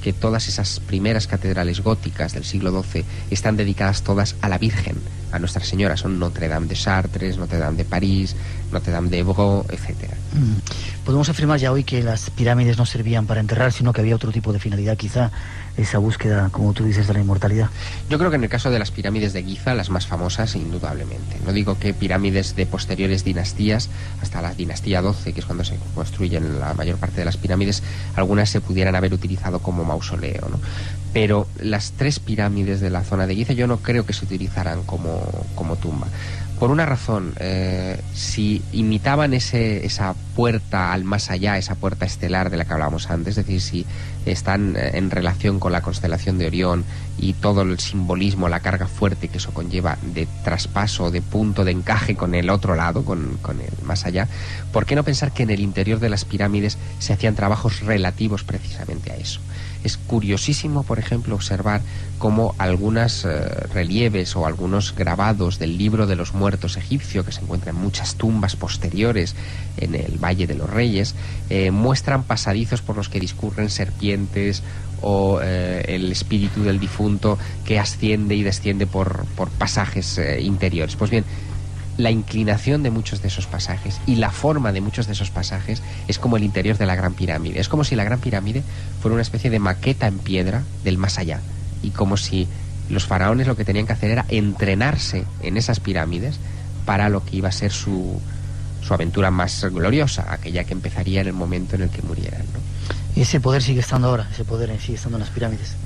que todas esas primeras catedrales góticas del siglo XII están dedicadas todas a la Virgen, a Nuestra Señora. Son Notre Dame de Chartres, Notre Dame de París, Notre Dame de Évreux, etcétera. Podemos afirmar ya hoy que las pirámides no servían para enterrar, sino que había otro tipo de finalidad, quizá esa búsqueda, como tú dices, de la inmortalidad. Yo creo que en el caso de las pirámides de Giza, las más famosas, indudablemente. No digo que pirámides de posteriores dinastías, hasta la dinastía 12, que es cuando se construyen la mayor parte de las pirámides, algunas se pudieran haber utilizado como mausoleo, ¿no? Pero las 3 pirámides de la zona de Giza yo no creo que se utilizaran como tumba. Por una razón, si imitaban esa puerta al más allá, esa puerta estelar de la que hablábamos antes, es decir, si están en relación con la constelación de Orión y todo el simbolismo, la carga fuerte que eso conlleva de traspaso, de punto de encaje con el otro lado, con el más allá, ¿por qué no pensar que en el interior de las pirámides se hacían trabajos relativos precisamente a eso? Es curiosísimo, por ejemplo, observar cómo algunos relieves o algunos grabados del libro de los muertos egipcio, que se encuentran en muchas tumbas posteriores en el Valle de los Reyes, muestran pasadizos por los que discurren serpientes o el espíritu del difunto que asciende y desciende por pasajes interiores. Pues bien, la inclinación de muchos de esos pasajes y la forma de muchos de esos pasajes es como el interior de la Gran Pirámide. Es como si la Gran Pirámide fuera una especie de maqueta en piedra del más allá, y como si los faraones lo que tenían que hacer era entrenarse en esas pirámides para lo que iba a ser su aventura más gloriosa, aquella que empezaría en el momento en el que murieran, ¿no? Y ese poder sigue estando ahora, ese poder sigue estando en las pirámides.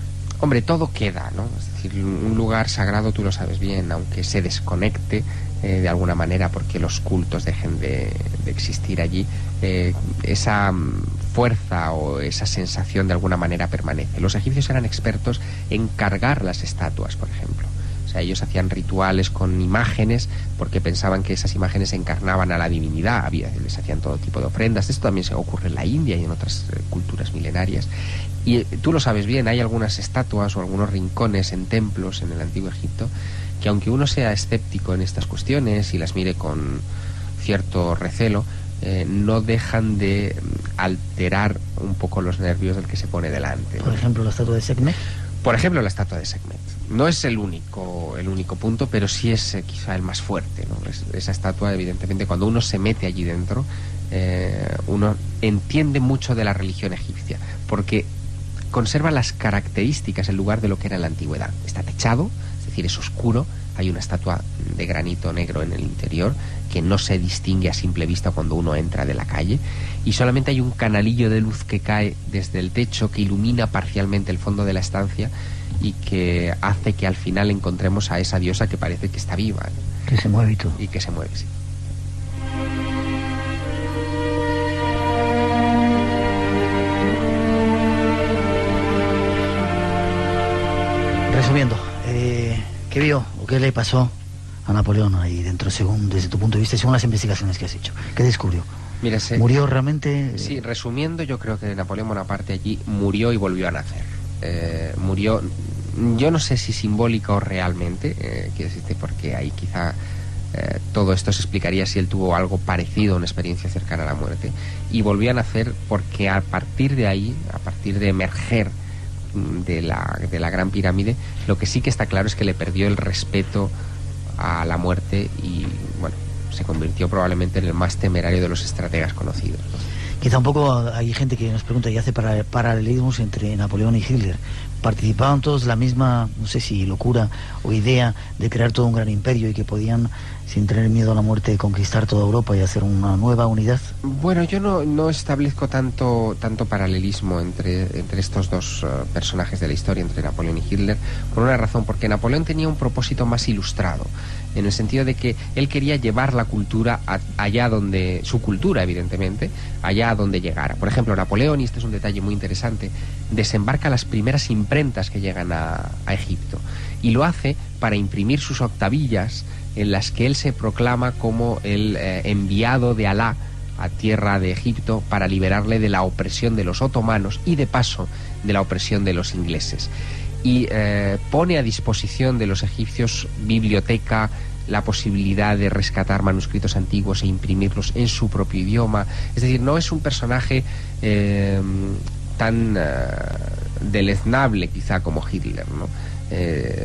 Hombre, todo queda, ¿no? Es decir, un lugar sagrado, tú lo sabes bien, aunque se desconecte de alguna manera porque los cultos dejen de existir allí, esa fuerza o esa sensación de alguna manera permanece. Los egipcios eran expertos en cargar las estatuas, por ejemplo. O sea, ellos hacían rituales con imágenes porque pensaban que esas imágenes encarnaban a la divinidad. Les hacían todo tipo de ofrendas. Esto también se ocurre en la India y en otras culturas milenarias. Y tú lo sabes bien, hay algunas estatuas o algunos rincones en templos en el Antiguo Egipto que, aunque uno sea escéptico en estas cuestiones y las mire con cierto recelo, no dejan de alterar un poco los nervios del que se pone delante, ¿no? Por ejemplo, la estatua de Sekhmet. Por ejemplo, la estatua de Sekhmet. No es el único punto, pero sí es quizá el más fuerte, ¿no? Esa estatua, evidentemente, cuando uno se mete allí dentro, uno entiende mucho de la religión egipcia, porque conserva las características, en lugar de lo que era en la antigüedad. Está techado, es decir, es oscuro, hay una estatua de granito negro en el interior que no se distingue a simple vista cuando uno entra de la calle, y solamente hay un canalillo de luz que cae desde el techo que ilumina parcialmente el fondo de la estancia y que hace que al final encontremos a esa diosa que parece que está viva, ¿no? Que se mueve y todo. Y que se mueve, sí. Resumiendo, ¿qué vio o qué le pasó a Napoleón ahí dentro, según desde tu punto de vista y según las investigaciones que has hecho? ¿Qué descubrió? Mira, ¿Murió realmente? Sí, resumiendo, yo creo que Napoleón Bonaparte allí murió y volvió a nacer. Murió, yo no sé si simbólica o realmente, quiero decirte, porque ahí quizá todo esto se explicaría si él tuvo algo parecido a una experiencia cercana a la muerte. Y volvió a nacer porque a partir de ahí, a partir de emerger de la Gran Pirámide, lo que sí que está claro es que le perdió el respeto a la muerte y, bueno, se convirtió probablemente en el más temerario de los estrategas conocidos, ¿no? Quizá un poco hay gente que nos pregunta y hace paralelismos entre Napoleón y Hitler. Participaban todos la misma, no sé si locura o idea de crear todo un gran imperio y que podían, sin tener miedo a la muerte, conquistar toda Europa y hacer una nueva unidad. Bueno, yo no establezco tanto paralelismo entre estos dos personajes de la historia, entre Napoleón y Hitler, por una razón, porque Napoleón tenía un propósito más ilustrado, en el sentido de que él quería llevar la cultura allá donde, su cultura evidentemente, allá donde llegara. Por ejemplo, Napoleón, y este es un detalle muy interesante, desembarca las primeras imprentas que llegan a Egipto, y lo hace para imprimir sus octavillas en las que él se proclama como el enviado de Alá a tierra de Egipto para liberarle de la opresión de los otomanos y de paso de la opresión de los ingleses. Y pone a disposición de los egipcios biblioteca, la posibilidad de rescatar manuscritos antiguos e imprimirlos en su propio idioma. Es decir, no es un personaje tan deleznable quizá como Hitler, ¿no?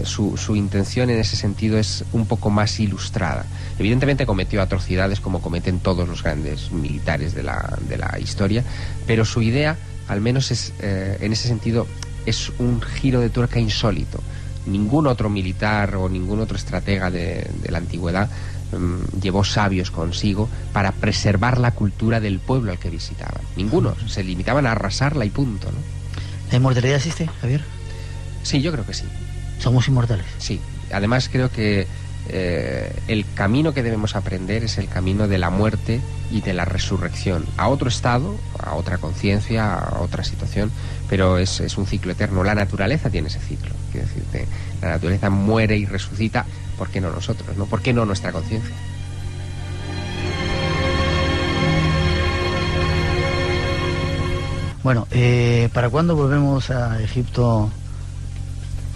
su intención en ese sentido es un poco más ilustrada. Evidentemente cometió atrocidades como cometen todos los grandes militares de la historia, pero su idea, al menos en ese sentido, es un giro de tuerca insólito. Ningún otro militar o ningún otro estratega de la antigüedad llevó sabios consigo para preservar la cultura del pueblo al que visitaban. Ninguno. Se limitaban a arrasarla y punto, ¿no? ¿La inmortalidad existe, Javier? Sí, yo creo que sí. ¿Somos inmortales? Sí. Además creo que el camino que debemos aprender es el camino de la muerte y de la resurrección. A otro estado, a otra conciencia, a otra situación, pero es un ciclo eterno. La naturaleza tiene ese ciclo. Quiero decirte, la naturaleza muere y resucita. ¿Por qué no nosotros, no? ¿Por qué no nuestra conciencia? Bueno, ¿para cuándo volvemos a Egipto?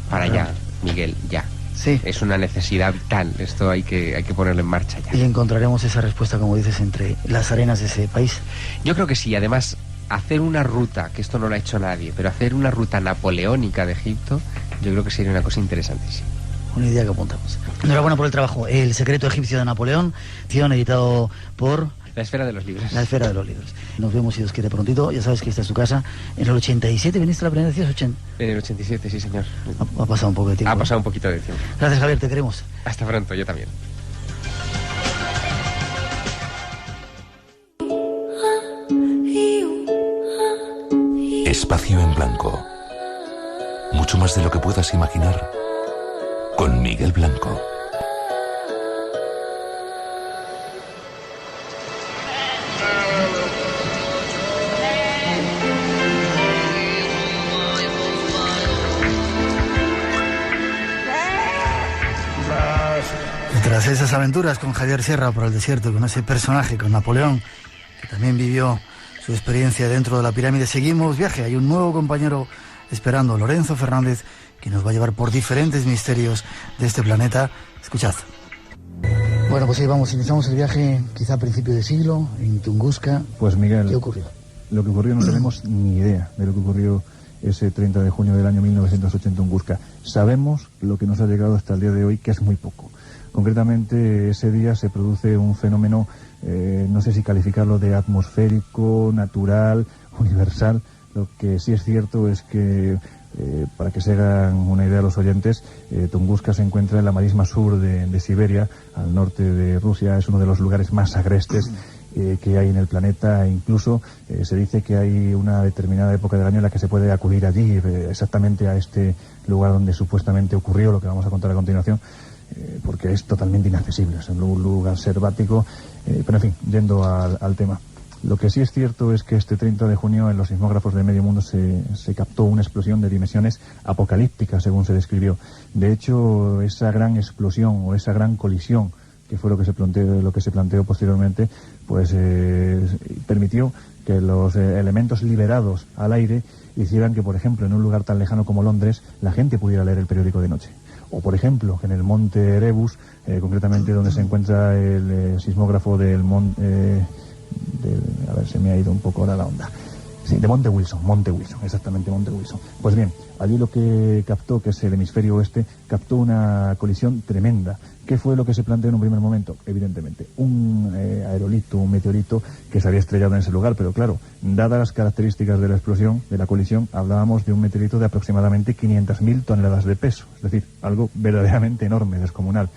Para allá, Miguel, ya. Sí. Es una necesidad vital. Esto hay que ponerlo en marcha ya. Y encontraremos esa respuesta, como dices, entre las arenas de ese país. Yo creo que sí. Además, hacer una ruta, que esto no lo ha hecho nadie, pero hacer una ruta napoleónica de Egipto, yo creo que sería una cosa interesantísima. Una idea que apuntamos. Enhorabuena por el trabajo. El secreto egipcio de Napoleón, editado por... La esfera de los libros. La esfera de los libros. Nos vemos, si Dios quiere, prontito. Ya sabes que esta es tu casa. En el 87 viniste la primera vez, 80. En el 87, sí, señor. Ha pasado un poco de tiempo. Ha pasado un poquito de tiempo. Gracias, Javier, te queremos. Hasta pronto, yo también. Espacio en Blanco. Mucho más de lo que puedas imaginar. Con Miguel Blanco. Tras esas aventuras con Javier Sierra por el desierto, con ese personaje, con Napoleón, que también vivió su experiencia dentro de la pirámide, seguimos viaje. Hay un nuevo compañero esperando, Lorenzo Fernández, que nos va a llevar por diferentes misterios de este planeta. Escuchad. Bueno, pues ahí vamos, iniciamos el viaje quizá a principio de siglo, en Tunguska. Pues Miguel, ¿qué ocurrió? Lo que ocurrió no tenemos ni idea de lo que ocurrió ese 30 de junio del año 1980 en Tunguska. Sabemos lo que nos ha llegado hasta el día de hoy, que es muy poco. Concretamente, ese día se produce un fenómeno, no sé si calificarlo de atmosférico, natural, universal. Lo que sí es cierto es que, para que se hagan una idea los oyentes, Tunguska se encuentra en la marisma sur de Siberia, al norte de Rusia. Es uno de los lugares más agrestes que hay en el planeta. E incluso se dice que hay una determinada época del año en la que se puede acudir allí, exactamente a este lugar donde supuestamente ocurrió lo que vamos a contar a continuación, porque es totalmente inaccesible, es un lugar selvático, pero en fin, yendo al tema. Lo que sí es cierto es que este 30 de junio en los sismógrafos de medio mundo se captó una explosión de dimensiones apocalípticas, según se describió. De hecho, esa gran explosión o esa gran colisión, que fue lo que se planteó posteriormente, pues permitió que los elementos liberados al aire hicieran que, por ejemplo, en un lugar tan lejano como Londres, la gente pudiera leer el periódico de noche. O, por ejemplo, en el monte Erebus, concretamente donde se encuentra el sismógrafo del monte... a ver, se me ha ido un poco ahora la onda. Sí, de Monte Wilson, exactamente, Monte Wilson. Pues bien, allí lo que captó, que es el hemisferio oeste, captó una colisión tremenda. ¿Qué fue lo que se planteó en un primer momento? Evidentemente, un aerolito, un meteorito que se había estrellado en ese lugar, pero claro, dadas las características de la explosión, de la colisión, hablábamos de un meteorito de aproximadamente 500.000 toneladas de peso, es decir, algo verdaderamente enorme, descomunal.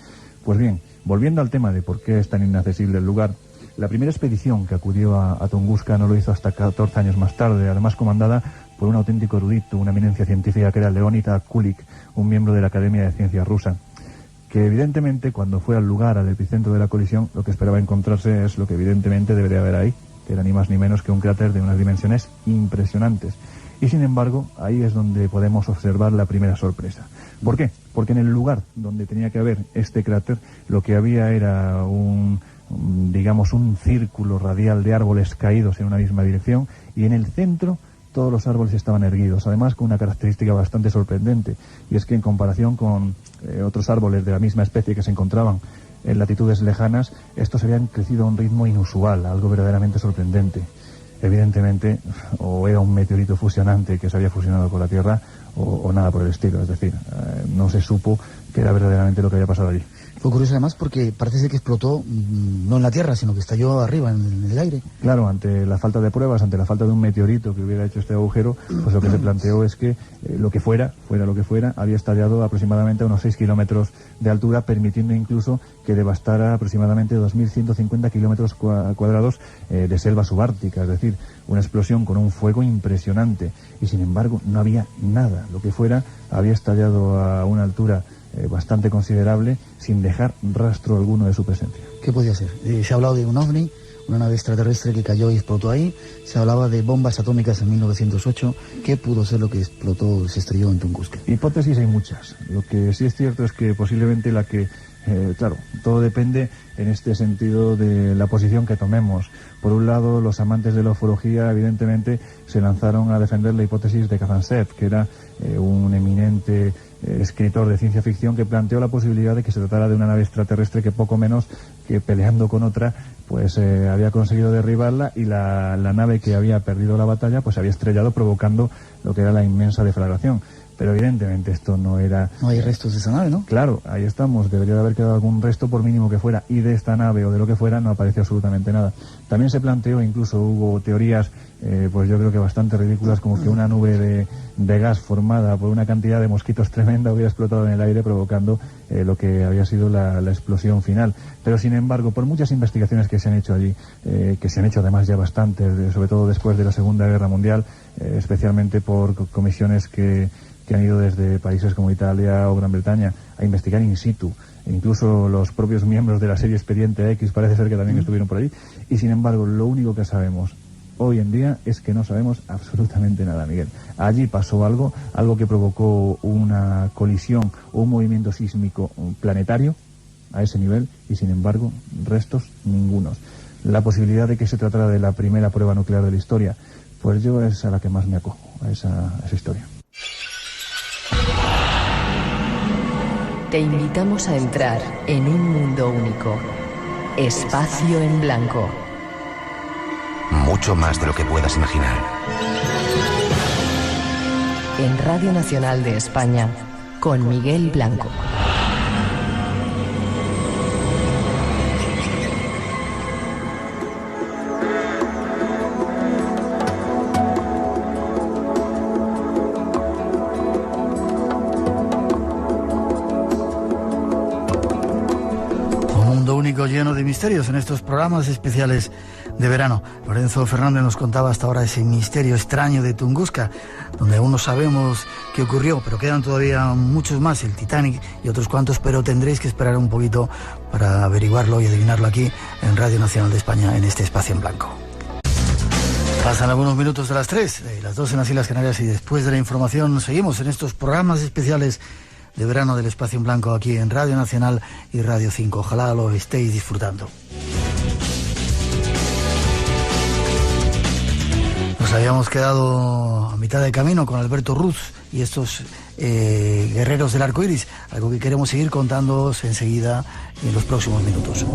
Pues bien, volviendo al tema de por qué es tan inaccesible el lugar, la primera expedición que acudió a Tunguska no lo hizo hasta 14 años más tarde, además comandada por un auténtico erudito, una eminencia científica que era Leonid Kulik, un miembro de la Academia de Ciencias rusa, que evidentemente cuando fue al lugar, al epicentro de la colisión, lo que esperaba encontrarse es lo que evidentemente debería haber ahí, que era ni más ni menos que un cráter de unas dimensiones impresionantes. Y sin embargo, ahí es donde podemos observar la primera sorpresa. ¿Por qué? Porque en el lugar donde tenía que haber este cráter, lo que había era un círculo radial de árboles caídos en una misma dirección, y en el centro todos los árboles estaban erguidos, además con una característica bastante sorprendente, y es que en comparación con otros árboles de la misma especie que se encontraban en latitudes lejanas, estos habían crecido a un ritmo inusual, algo verdaderamente sorprendente. Evidentemente, o era un meteorito fusionante que se había fusionado con la Tierra, o nada por el estilo. Es decir, no se supo qué era verdaderamente lo que había pasado allí. Fue curioso además porque parece ser que explotó no en la tierra, sino que estalló arriba, en el aire. Claro, ante la falta de pruebas, ante la falta de un meteorito que hubiera hecho este agujero, pues lo que se planteó es que lo que fuera lo que fuera, había estallado aproximadamente a unos 6 kilómetros de altura, permitiendo incluso que devastara aproximadamente 2.150 kilómetros cuadrados de selva subártica, es decir, una explosión con un fuego impresionante. Y sin embargo no había nada, lo que fuera había estallado a una altura bastante considerable, sin dejar rastro alguno de su presencia. ¿Qué podía ser? Se ha hablado de un ovni, una nave extraterrestre que cayó y explotó ahí. Se hablaba de bombas atómicas en 1908. ¿Qué pudo ser lo que explotó, se estrelló en Tunguska? Hipótesis hay muchas. Lo que sí es cierto es que posiblemente la que... claro, todo depende en este sentido de la posición que tomemos. Por un lado, los amantes de la ufología evidentemente se lanzaron a defender la hipótesis de Kazantsev, que era un eminente escritor de ciencia ficción que planteó la posibilidad de que se tratara de una nave extraterrestre que poco menos que peleando con otra pues había conseguido derribarla, y la nave que había perdido la batalla pues había estrellado, provocando lo que era la inmensa deflagración. Pero evidentemente esto no era... No hay restos de esa nave, ¿no? Claro, ahí estamos, debería de haber quedado algún resto por mínimo que fuera, y de esta nave o de lo que fuera no apareció absolutamente nada. También se planteó, incluso hubo teorías, pues yo creo que bastante ridículas, como que una nube de gas formada por una cantidad de mosquitos tremenda hubiera explotado en el aire, provocando lo que había sido la explosión final. Pero sin embargo, por muchas investigaciones que se han hecho allí, que se han hecho además ya bastantes, sobre todo después de la Segunda Guerra Mundial, especialmente por comisiones que han ido desde países como Italia o Gran Bretaña a investigar in situ. Incluso los propios miembros de la serie Expediente X parece ser que también estuvieron por allí. Y sin embargo, lo único que sabemos hoy en día es que no sabemos absolutamente nada, Miguel. Allí pasó algo que provocó una colisión o un movimiento sísmico planetario a ese nivel, y sin embargo, restos ningunos. La posibilidad de que se tratara de la primera prueba nuclear de la historia, pues yo es a la que más me acojo, a esa historia. Te invitamos a entrar en un mundo único. Espacio en Blanco. Mucho más de lo que puedas imaginar. En Radio Nacional de España, con Miguel Blanco. Lleno de misterios en estos programas especiales de verano. Lorenzo Fernández nos contaba hasta ahora ese misterio extraño de Tunguska, donde aún no sabemos qué ocurrió, pero quedan todavía muchos más, el Titanic y otros cuantos, pero tendréis que esperar un poquito para averiguarlo y adivinarlo aquí en Radio Nacional de España, en este Espacio en Blanco. Pasan algunos minutos de las 3, las 2 en las Islas Canarias, y después de la información seguimos en estos programas especiales de verano del Espacio en Blanco aquí en Radio Nacional y Radio 5. Ojalá lo estéis disfrutando. Nos habíamos quedado a mitad de camino con Alberto Ruz y estos guerreros del arco iris, algo que queremos seguir contándoos enseguida en los próximos minutos.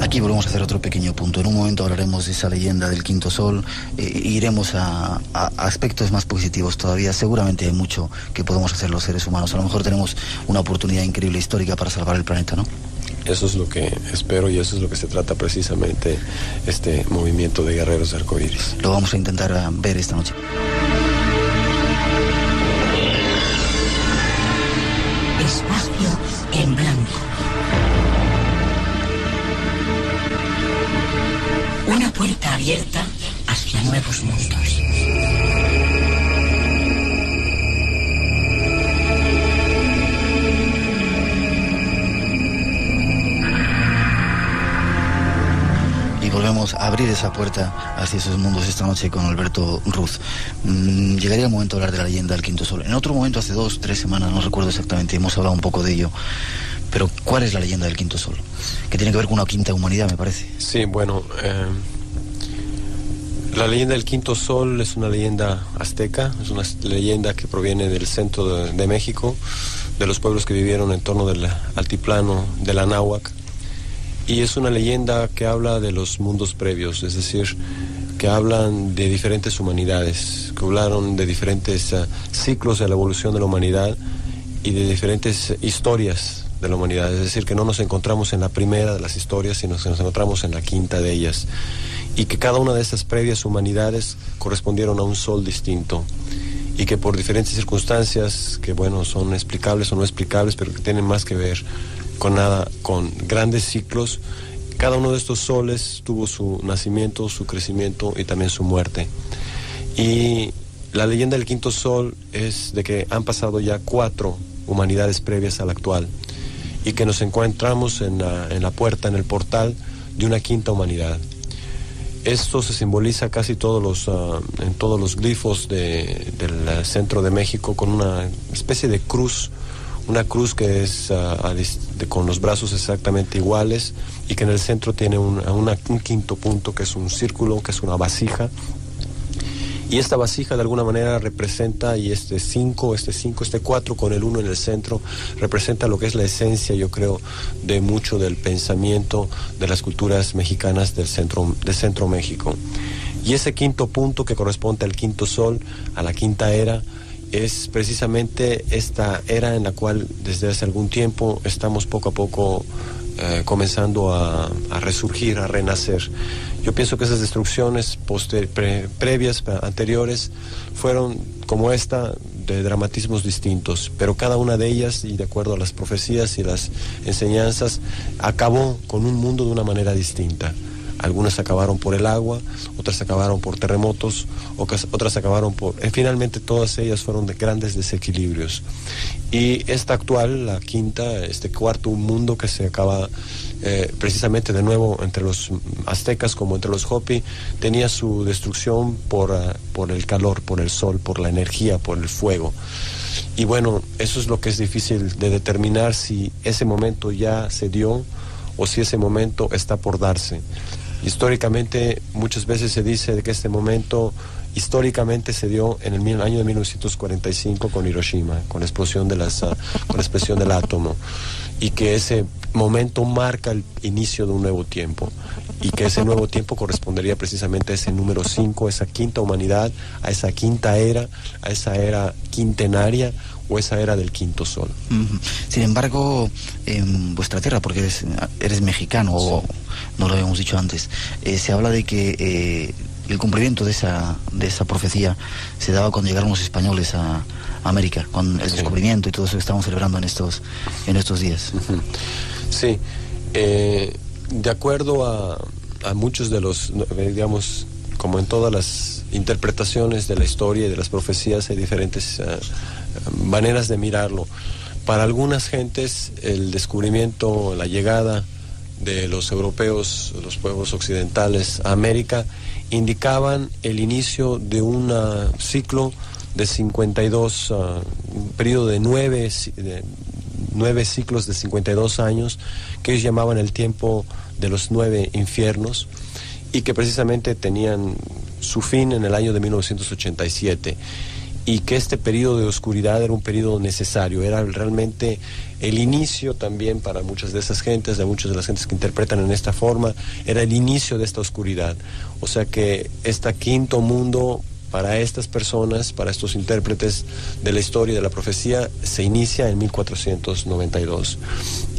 Aquí volvemos a hacer otro pequeño punto. En un momento hablaremos de esa leyenda del quinto sol, iremos a aspectos más positivos todavía. Seguramente hay mucho que podemos hacer los seres humanos. A lo mejor tenemos una oportunidad increíble histórica para salvar el planeta, ¿no? Eso es lo que espero, y eso es lo que se trata precisamente este movimiento de guerreros de arcoíris. Lo vamos a intentar ver esta noche. Espacio en Blanco. Una puerta abierta hacia nuevos mundos. Y volvemos a abrir esa puerta hacia esos mundos esta noche con Alberto Ruz. Llegaría el momento de hablar de la leyenda del quinto sol. En otro momento, hace 2 o 3 semanas, no recuerdo exactamente, hemos hablado un poco de ello. Pero, ¿cuál es la leyenda del quinto sol? Que tiene que ver con una quinta humanidad, me parece. Sí, bueno, la leyenda del quinto sol es una leyenda azteca, es una leyenda que proviene del centro de México, de los pueblos que vivieron en torno del altiplano del Anáhuac, y es una leyenda que habla de los mundos previos, es decir, que hablan de diferentes humanidades, que hablaron de diferentes ciclos de la evolución de la humanidad y de diferentes historias de la humanidad. Es decir, que no nos encontramos en la primera de las historias, sino que nos encontramos en la quinta de ellas. Y que cada una de estas previas humanidades correspondieron a un sol distinto. Y que por diferentes circunstancias, que bueno, son explicables o no explicables, pero que tienen más que ver con grandes ciclos, cada uno de estos soles tuvo su nacimiento, su crecimiento y también su muerte. Y la leyenda del quinto sol es de que han pasado ya 4 humanidades previas a la actual y que nos encontramos en la puerta, en el portal de una quinta humanidad. Esto se simboliza casi en todos los glifos del centro de México con una especie de cruz, una cruz que es con los brazos exactamente iguales y que en el centro tiene un quinto punto que es un círculo, que es una vasija. Y esta vasija de alguna manera representa, y este 4 con el 1 en el centro, representa lo que es la esencia, yo creo, de mucho del pensamiento de las culturas mexicanas del centro México. Y ese quinto punto que corresponde al quinto sol, a la quinta era, es precisamente esta era en la cual desde hace algún tiempo estamos poco a poco comenzando a resurgir, a renacer. Yo pienso que esas destrucciones previas, anteriores, fueron como esta, de dramatismos distintos, pero cada una de ellas, y de acuerdo a las profecías y las enseñanzas, acabó con un mundo de una manera distinta. Algunas acabaron por el agua, otras acabaron por terremotos, otras acabaron finalmente todas ellas fueron de grandes desequilibrios. Y esta actual, la quinta, este cuarto mundo que se acaba precisamente de nuevo entre los aztecas como entre los Hopi, tenía su destrucción por el calor, por el sol, por la energía, por el fuego. Y bueno, eso es lo que es difícil de determinar, si ese momento ya se dio o si ese momento está por darse. Históricamente, muchas veces se dice que este momento históricamente se dio en el año de 1945 con Hiroshima, con la explosión del átomo, y que ese momento marca el inicio de un nuevo tiempo, y que ese nuevo tiempo correspondería precisamente a ese número 5, a esa quinta humanidad, a esa quinta era, a esa era quintenaria, o esa era del quinto sol. Sin embargo, en vuestra tierra, porque eres mexicano, sí, o no lo habíamos dicho antes, se habla de que el cumplimiento de esa profecía se daba cuando llegaron los españoles a América, con el descubrimiento y todo eso que estamos celebrando en estos días. Sí, de acuerdo a muchos de los, digamos, como en todas las interpretaciones de la historia y de las profecías, hay diferentes maneras de mirarlo. Para algunas gentes el descubrimiento, la llegada de los europeos, los pueblos occidentales a América, indicaban el inicio de un ciclo de 52, un periodo de 9 ciclos de 52 años, que ellos llamaban el tiempo de los 9 infiernos, y que precisamente tenían su fin en el año de 1987. Y que este periodo de oscuridad era un periodo necesario, era realmente el inicio también para muchas de esas gentes, de muchas de las gentes que interpretan en esta forma, era el inicio de esta oscuridad. O sea que este quinto mundo, para estas personas, para estos intérpretes de la historia y de la profecía, se inicia en 1492.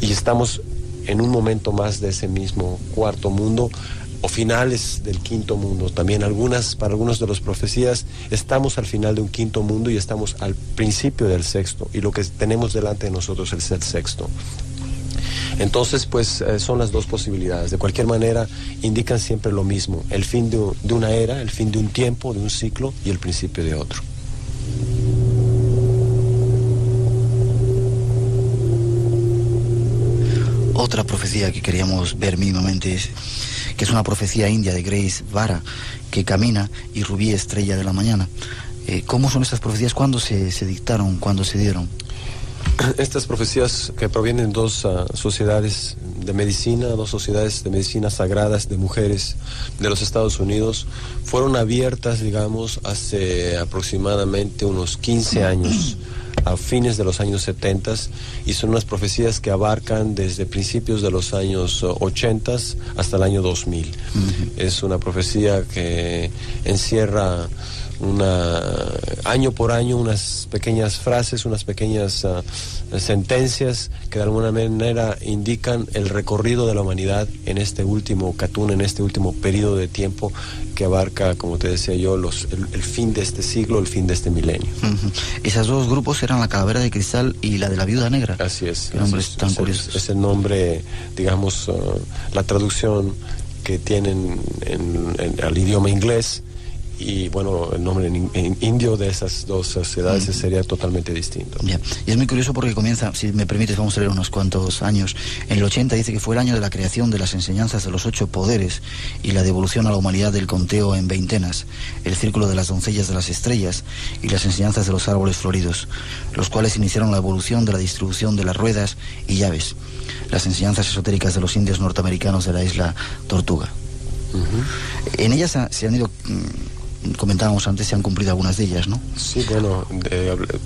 Y estamos en un momento más de ese mismo cuarto mundo, o finales del quinto mundo. También para algunos de las profecías, estamos al final de un quinto mundo y estamos al principio del sexto, y lo que tenemos delante de nosotros es el sexto. Entonces, pues son las dos posibilidades. De cualquier manera, indican siempre lo mismo: el fin de una era, el fin de un tiempo, de un ciclo, y el principio de otro. Otra profecía que queríamos ver mínimamente es que es una profecía india de Grace Vara, que camina y Rubí, estrella de la mañana. ¿Cómo son estas profecías? ¿Cuándo se dictaron? ¿Cuándo se dieron? Estas profecías, que provienen de dos sociedades de medicina, dos sociedades de medicina sagradas de mujeres de los Estados Unidos, fueron abiertas, digamos, hace aproximadamente unos 15 años a fines de los años 70 y son unas profecías que abarcan desde principios de los años 80 hasta el año 2000. Es una profecía que encierra año por año unas pequeñas frases, unas pequeñas sentencias que de alguna manera indican el recorrido de la humanidad en este último catún, en este último periodo de tiempo que abarca, como te decía yo, el fin de este siglo, el fin de este milenio. Esos dos grupos eran la Calavera de Cristal y la de la Viuda Negra. Así es. Qué nombres tan curiosos. Es el nombre, digamos, la traducción que tienen al idioma inglés. Y bueno, el nombre en indio de esas dos sociedades sería totalmente distinto. Ya. Y es muy curioso porque comienza, si me permites, vamos a leer unos cuantos años. En el 80 dice que fue el año de la creación de las enseñanzas de los 8 poderes y la devolución a la humanidad del conteo en veintenas, el círculo de las doncellas de las estrellas y las enseñanzas de los árboles floridos, los cuales iniciaron la evolución de la distribución de las ruedas y llaves, las enseñanzas esotéricas de los indios norteamericanos de la isla Tortuga. En ellas se han ido... Comentábamos antes, se han cumplido algunas de ellas, ¿no? Sí, bueno,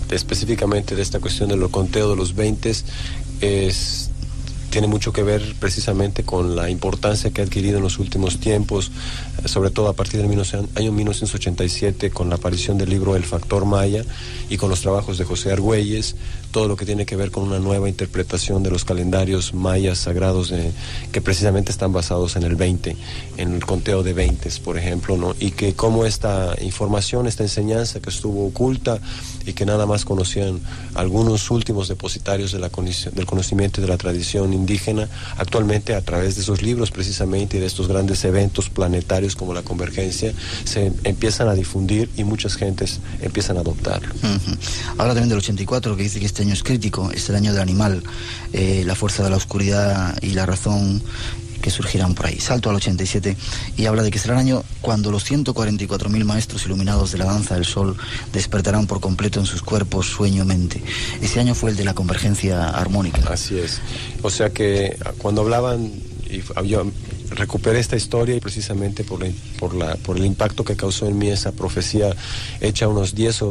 específicamente de esta cuestión del conteo de los 20 tiene mucho que ver precisamente con la importancia que ha adquirido en los últimos tiempos, sobre todo a partir del año 1987, con la aparición del libro El Factor Maya y con los trabajos de José Argüelles, todo lo que tiene que ver con una nueva interpretación de los calendarios mayas sagrados que precisamente están basados en el 20, en el conteo de 20, por ejemplo, ¿no? Y que como esta información, esta enseñanza que estuvo oculta y que nada más conocían algunos últimos depositarios del conocimiento y de la tradición indígena, actualmente a través de esos libros precisamente y de estos grandes eventos planetarios como la Convergencia, se empiezan a difundir y muchas gentes empiezan a adoptarlo. Habla también del 84, que dice que este año es crítico, es el año del animal, la fuerza de la oscuridad y la razón que surgirán por ahí. Salto al 87 y habla de que será el año cuando los 144.000 maestros iluminados de la danza del sol despertarán por completo en sus cuerpos sueño-mente. Ese año fue el de la convergencia armónica. Así es. O sea que cuando hablaban, yo recuperé esta historia y precisamente por el impacto que causó en mí esa profecía hecha unos 10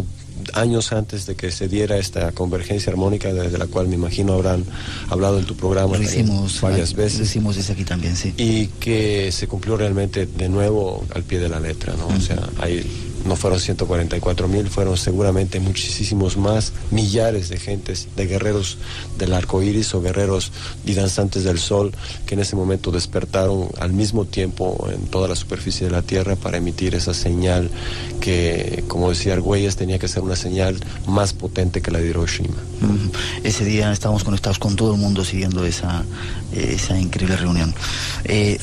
años antes de que se diera esta convergencia armónica, de la cual me imagino habrán hablado en tu programa varias veces. Lo hicimos desde aquí también, sí. Y que se cumplió realmente de nuevo al pie de la letra, ¿no? O sea, no fueron 144.000, fueron seguramente muchísimos más, millares de gentes, de guerreros del arco iris o guerreros y danzantes del sol, que en ese momento despertaron al mismo tiempo en toda la superficie de la Tierra para emitir esa señal que, como decía Argüelles, tenía que ser una señal más potente que la de Hiroshima. Ese día estábamos conectados con todo el mundo siguiendo esa increíble reunión.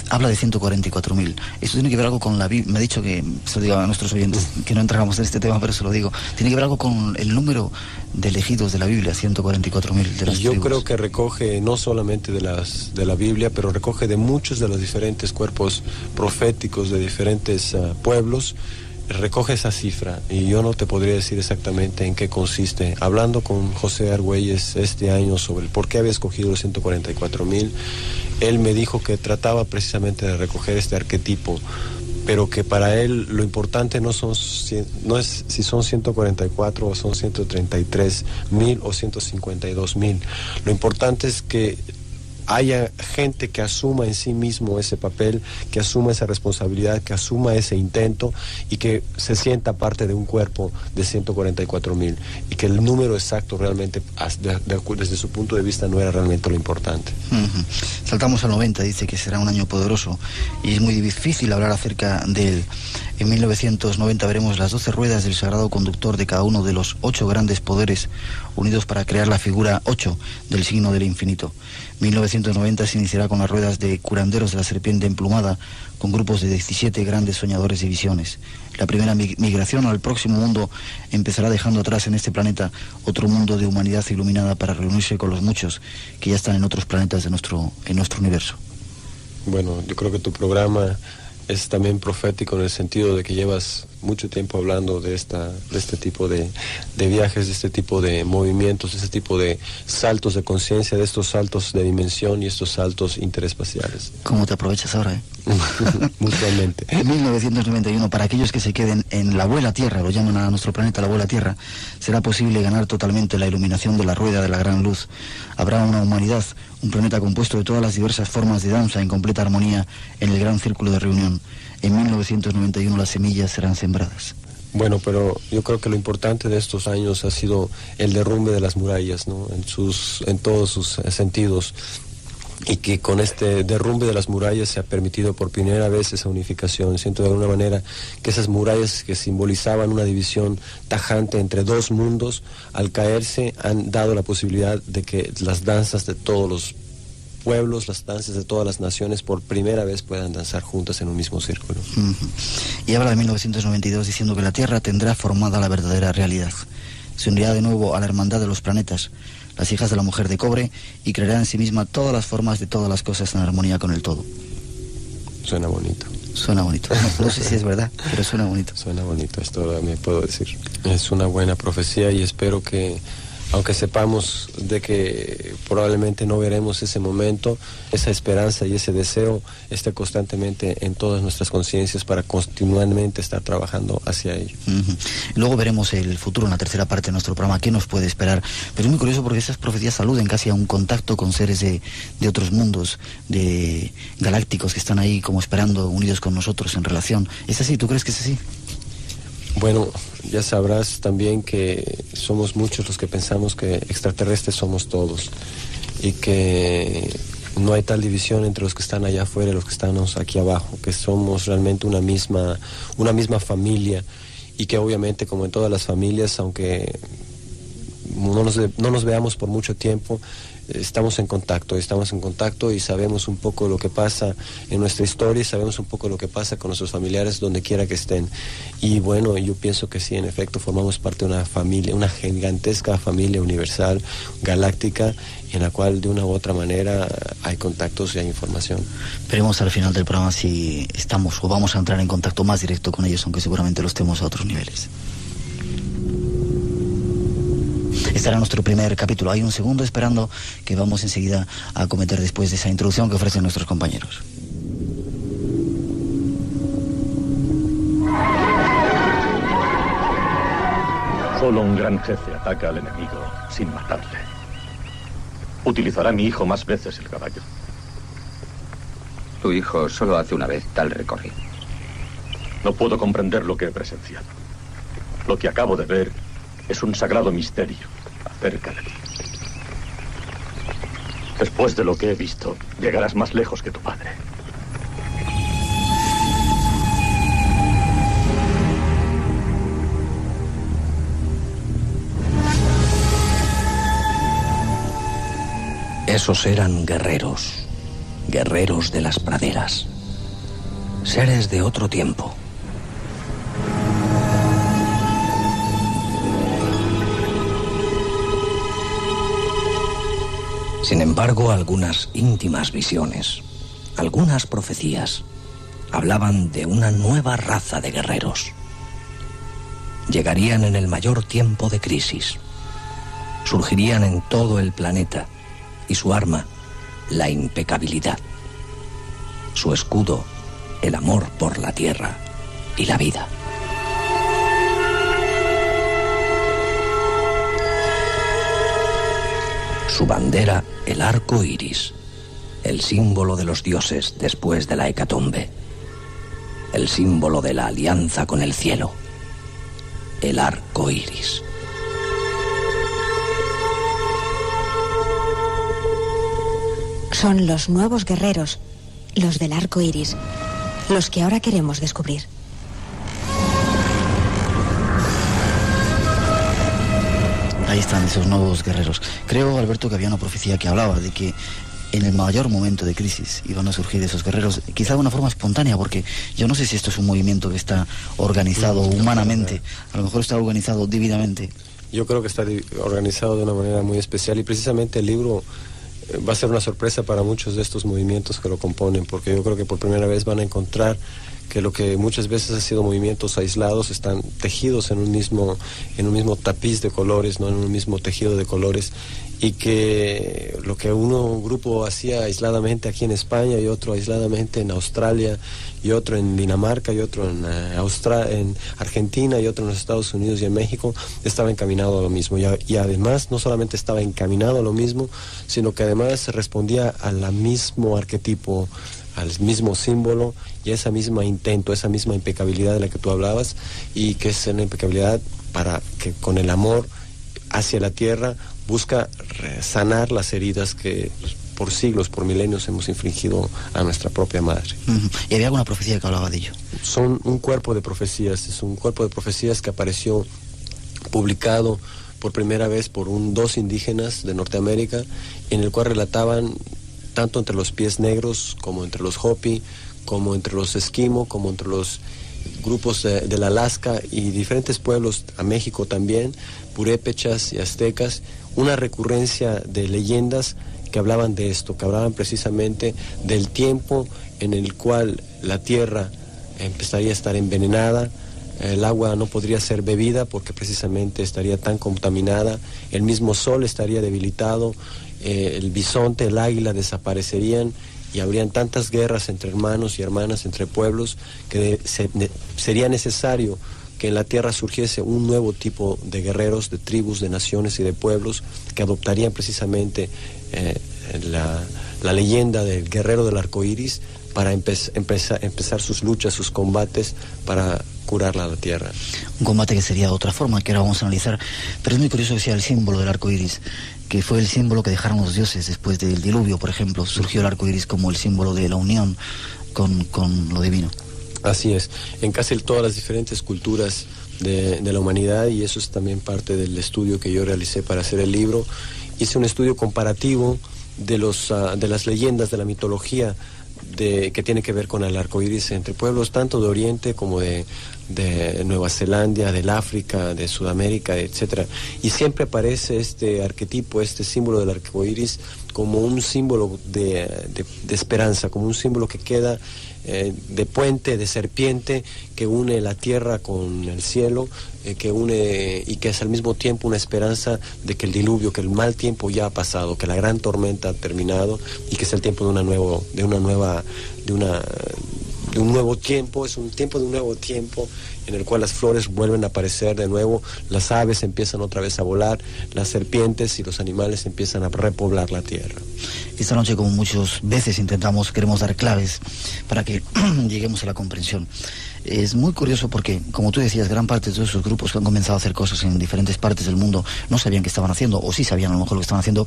Habla de 144.000. Esto tiene que ver algo con la Biblia. Me ha dicho que, se lo digo a nuestros oyentes, que no entramos en este tema, pero se lo digo. Tiene que ver algo con el número de elegidos de la Biblia, 144.000 de las Yo tribus. creo que recoge no solamente de la Biblia, pero recoge de muchos de los diferentes cuerpos proféticos de diferentes pueblos. Recoge esa cifra y yo no te podría decir exactamente en qué consiste. Hablando con José Argüelles este año sobre el por qué había escogido los 144.000, él me dijo que trataba precisamente de recoger este arquetipo, pero que para él lo importante no es si son 144 o son 133.000 o 152.000. Lo importante es que haya gente que asuma en sí mismo ese papel, que asuma esa responsabilidad, que asuma ese intento y que se sienta parte de un cuerpo de 144.000 y que el número exacto realmente desde su punto de vista no era realmente lo importante. Saltamos al 90, dice que será un año poderoso y es muy difícil hablar acerca de él. En 1990 veremos las 12 ruedas del sagrado conductor de cada uno de los 8 grandes poderes unidos para crear la figura 8 del signo del infinito. 1990 se iniciará con las ruedas de curanderos de la serpiente emplumada, con grupos de 17 grandes soñadores y visiones. La primera migración al próximo mundo empezará dejando atrás en este planeta otro mundo de humanidad iluminada para reunirse con los muchos que ya están en otros planetas en nuestro universo. Bueno, yo creo que tu programa es también profético en el sentido de que llevas mucho tiempo hablando de este tipo de viajes, de este tipo de movimientos, de este tipo de saltos de conciencia, de estos saltos de dimensión y estos saltos interespaciales. ¿Cómo te aprovechas ahora, Mutuamente. En 1991, para aquellos que se queden en la abuela Tierra, lo llaman a nuestro planeta la abuela Tierra, será posible ganar totalmente la iluminación de la rueda de la gran luz. Habrá una humanidad, un planeta compuesto de todas las diversas formas de danza en completa armonía en el gran círculo de reunión. En 1991 las semillas serán sembradas. Bueno, pero yo creo que lo importante de estos años ha sido el derrumbe de las murallas, ¿no? En todos sus sentidos. Y que con este derrumbe de las murallas se ha permitido por primera vez esa unificación. Siento de alguna manera que esas murallas que simbolizaban una división tajante entre dos mundos, al caerse han dado la posibilidad de que las danzas de todos los pueblos, las danzas de todas las naciones por primera vez puedan danzar juntas en un mismo círculo. Y habla de 1992 diciendo que la Tierra tendrá formada la verdadera realidad. Se unirá de nuevo a la hermandad de los planetas, las hijas de la mujer de cobre, y creará en sí misma todas las formas de todas las cosas en armonía con el todo. Suena bonito. Suena bonito. No sé si es verdad, pero suena bonito. Suena bonito, esto me puedo decir. Es una buena profecía y espero que, aunque sepamos de que probablemente no veremos ese momento, esa esperanza y ese deseo esté constantemente en todas nuestras conciencias para continuamente estar trabajando hacia ello. Luego veremos el futuro en la tercera parte de nuestro programa, qué nos puede esperar. Pero es muy curioso porque esas profecías aluden casi a un contacto con seres de otros mundos, de galácticos que están ahí como esperando, unidos con nosotros en relación. ¿Es así? ¿Tú crees que es así? Bueno, ya sabrás también que somos muchos los que pensamos que extraterrestres somos todos y que no hay tal división entre los que están allá afuera y los que estamos aquí abajo, que somos realmente una misma familia y que obviamente, como en todas las familias, aunque no nos veamos por mucho tiempo, estamos en contacto y sabemos un poco lo que pasa en nuestra historia y sabemos un poco lo que pasa con nuestros familiares donde quiera que estén. Y bueno, yo pienso que sí, en efecto, formamos parte de una familia, una gigantesca familia universal, galáctica, en la cual de una u otra manera hay contactos y hay información. Veremos al final del programa si estamos o vamos a entrar en contacto más directo con ellos, aunque seguramente lo estemos a otros niveles. Este era nuestro primer capítulo. Hay un segundo esperando que vamos enseguida a cometer después de esa introducción que ofrecen nuestros compañeros. Solo un gran jefe ataca al enemigo sin matarle. Utilizará mi hijo más veces el caballo. Tu hijo solo hace una vez tal recorrido. No puedo comprender lo que he presenciado. Lo que acabo de ver es un sagrado misterio acerca de ti. Después de lo que he visto, llegarás más lejos que tu padre. Esos eran guerreros, guerreros de las praderas, seres de otro tiempo. Sin embargo, algunas íntimas visiones, algunas profecías, hablaban de una nueva raza de guerreros. Llegarían en el mayor tiempo de crisis. Surgirían en todo el planeta y su arma, la impecabilidad. Su escudo, el amor por la tierra y la vida. Su bandera, el arco iris, el símbolo de los dioses después de la hecatombe, el símbolo de la alianza con el cielo, el arco iris. Son los nuevos guerreros, los del arco iris, los que ahora queremos descubrir. Ahí están esos nuevos guerreros. Creo, Alberto, que había una profecía que hablaba de que en el mayor momento de crisis iban a surgir esos guerreros, quizá de una forma espontánea, porque yo no sé si esto es un movimiento que está organizado humanamente, a lo mejor está organizado divinamente. Yo creo que está organizado de una manera muy especial y precisamente el libro va a ser una sorpresa para muchos de estos movimientos que lo componen, porque yo creo que por primera vez van a encontrar que lo que muchas veces ha sido movimientos aislados están tejidos en un mismo tapiz de colores, ¿no? En un mismo tejido de colores, y que lo que un grupo hacía aisladamente aquí en España y otro aisladamente en Australia y otro en Dinamarca y otro en Argentina y otro en los Estados Unidos y en México, estaba encaminado a lo mismo, y además no solamente estaba encaminado a lo mismo, sino que además respondía al mismo arquetipo, al mismo símbolo y a esa misma intento, esa misma impecabilidad de la que tú hablabas, y que es una impecabilidad para que con el amor hacia la tierra busca sanar las heridas que por siglos, por milenios hemos infligido a nuestra propia madre. ¿Y había alguna profecía que hablaba de ello? Son un cuerpo de profecías, es un cuerpo de profecías que apareció publicado por primera vez por dos indígenas de Norteamérica, en el cual relataban tanto entre los pies negros como entre los Hopi, como entre los esquimo, como entre los grupos del Alaska y diferentes pueblos, a México también, purépechas y aztecas, una recurrencia de leyendas que hablaban de esto, que hablaban precisamente del tiempo en el cual la tierra empezaría a estar envenenada, el agua no podría ser bebida porque precisamente estaría tan contaminada, el mismo sol estaría debilitado, el bisonte, el águila desaparecerían, y habrían tantas guerras entre hermanos y hermanas, entre pueblos, que sería necesario que en la tierra surgiese un nuevo tipo de guerreros, de tribus, de naciones y de pueblos que adoptarían precisamente la leyenda del guerrero del arco iris para empezar sus luchas, sus combates para curarla a la tierra. Un combate que sería de otra forma, que ahora vamos a analizar, pero es muy curioso que sea el símbolo del arco iris, que fue el símbolo que dejaron los dioses después del diluvio, por ejemplo. Surgió el arco iris como el símbolo de la unión con lo divino. Así es, en casi todas las diferentes culturas de la humanidad, y eso es también parte del estudio que yo realicé para hacer el libro. Hice un estudio comparativo de las leyendas, de la mitología que tiene que ver con el arco iris entre pueblos tanto de Oriente como de Nueva Zelanda, del África, de Sudamérica, etcétera. Y siempre aparece este arquetipo, este símbolo del arco iris como un símbolo de esperanza, como un símbolo que queda de puente, de serpiente, que une la tierra con el cielo, que une y que es al mismo tiempo una esperanza de que el diluvio, que el mal tiempo ya ha pasado, que la gran tormenta ha terminado y que es el tiempo de un nuevo tiempo, es un tiempo de un nuevo tiempo en el cual las flores vuelven a aparecer de nuevo, las aves empiezan otra vez a volar, las serpientes y los animales empiezan a repoblar la tierra. Esta noche, como muchas veces queremos dar claves para que lleguemos a la comprensión. Es muy curioso porque, como tú decías, gran parte de todos esos grupos que han comenzado a hacer cosas en diferentes partes del mundo no sabían qué estaban haciendo, o sí sabían a lo mejor lo que estaban haciendo,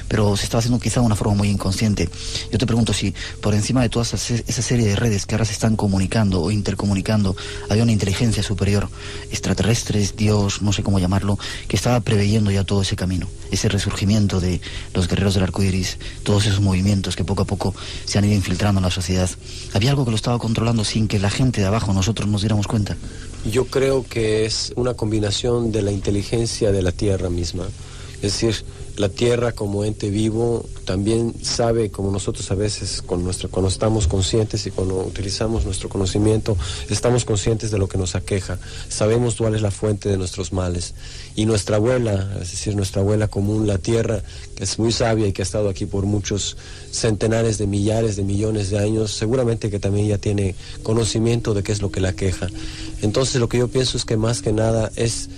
pero se estaba haciendo quizá de una forma muy inconsciente. Yo te pregunto si por encima de toda esa serie de redes que ahora se están comunicando o intercomunicando, había una inteligencia superior, extraterrestres, Dios, no sé cómo llamarlo, que estaba preveyendo ya todo ese camino, ese resurgimiento de los guerreros del arco iris, todos esos movimientos que poco a poco se han ido infiltrando en la sociedad. Había algo que lo estaba controlando sin que la gente de abajo, nosotros nos diéramos cuenta. Yo creo que es una combinación de la inteligencia de la tierra misma. Es decir, la tierra como ente vivo también sabe, como nosotros a veces cuando estamos conscientes y cuando utilizamos nuestro conocimiento, estamos conscientes de lo que nos aqueja, sabemos cuál es la fuente de nuestros males. Y nuestra abuela, es decir, nuestra abuela común, la tierra, que es muy sabia y que ha estado aquí por muchos centenares de millares de millones de años, seguramente que también ya tiene conocimiento de qué es lo que la aqueja. Entonces lo que yo pienso es que más que nada es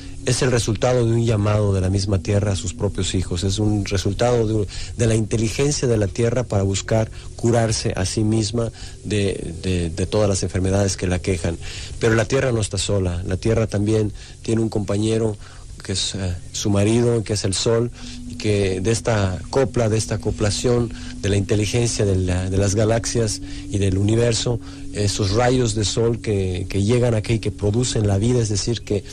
el resultado de un llamado de la misma tierra a sus propios hijos, es un resultado de la inteligencia de la tierra para buscar curarse a sí misma de todas las enfermedades que la aquejan. Pero la tierra no está sola, la tierra también tiene un compañero que es su marido, que es el sol, y que de esta copla, de esta acoplación de la inteligencia de las galaxias y del universo, esos rayos de sol que llegan aquí y que producen la vida, es decir, que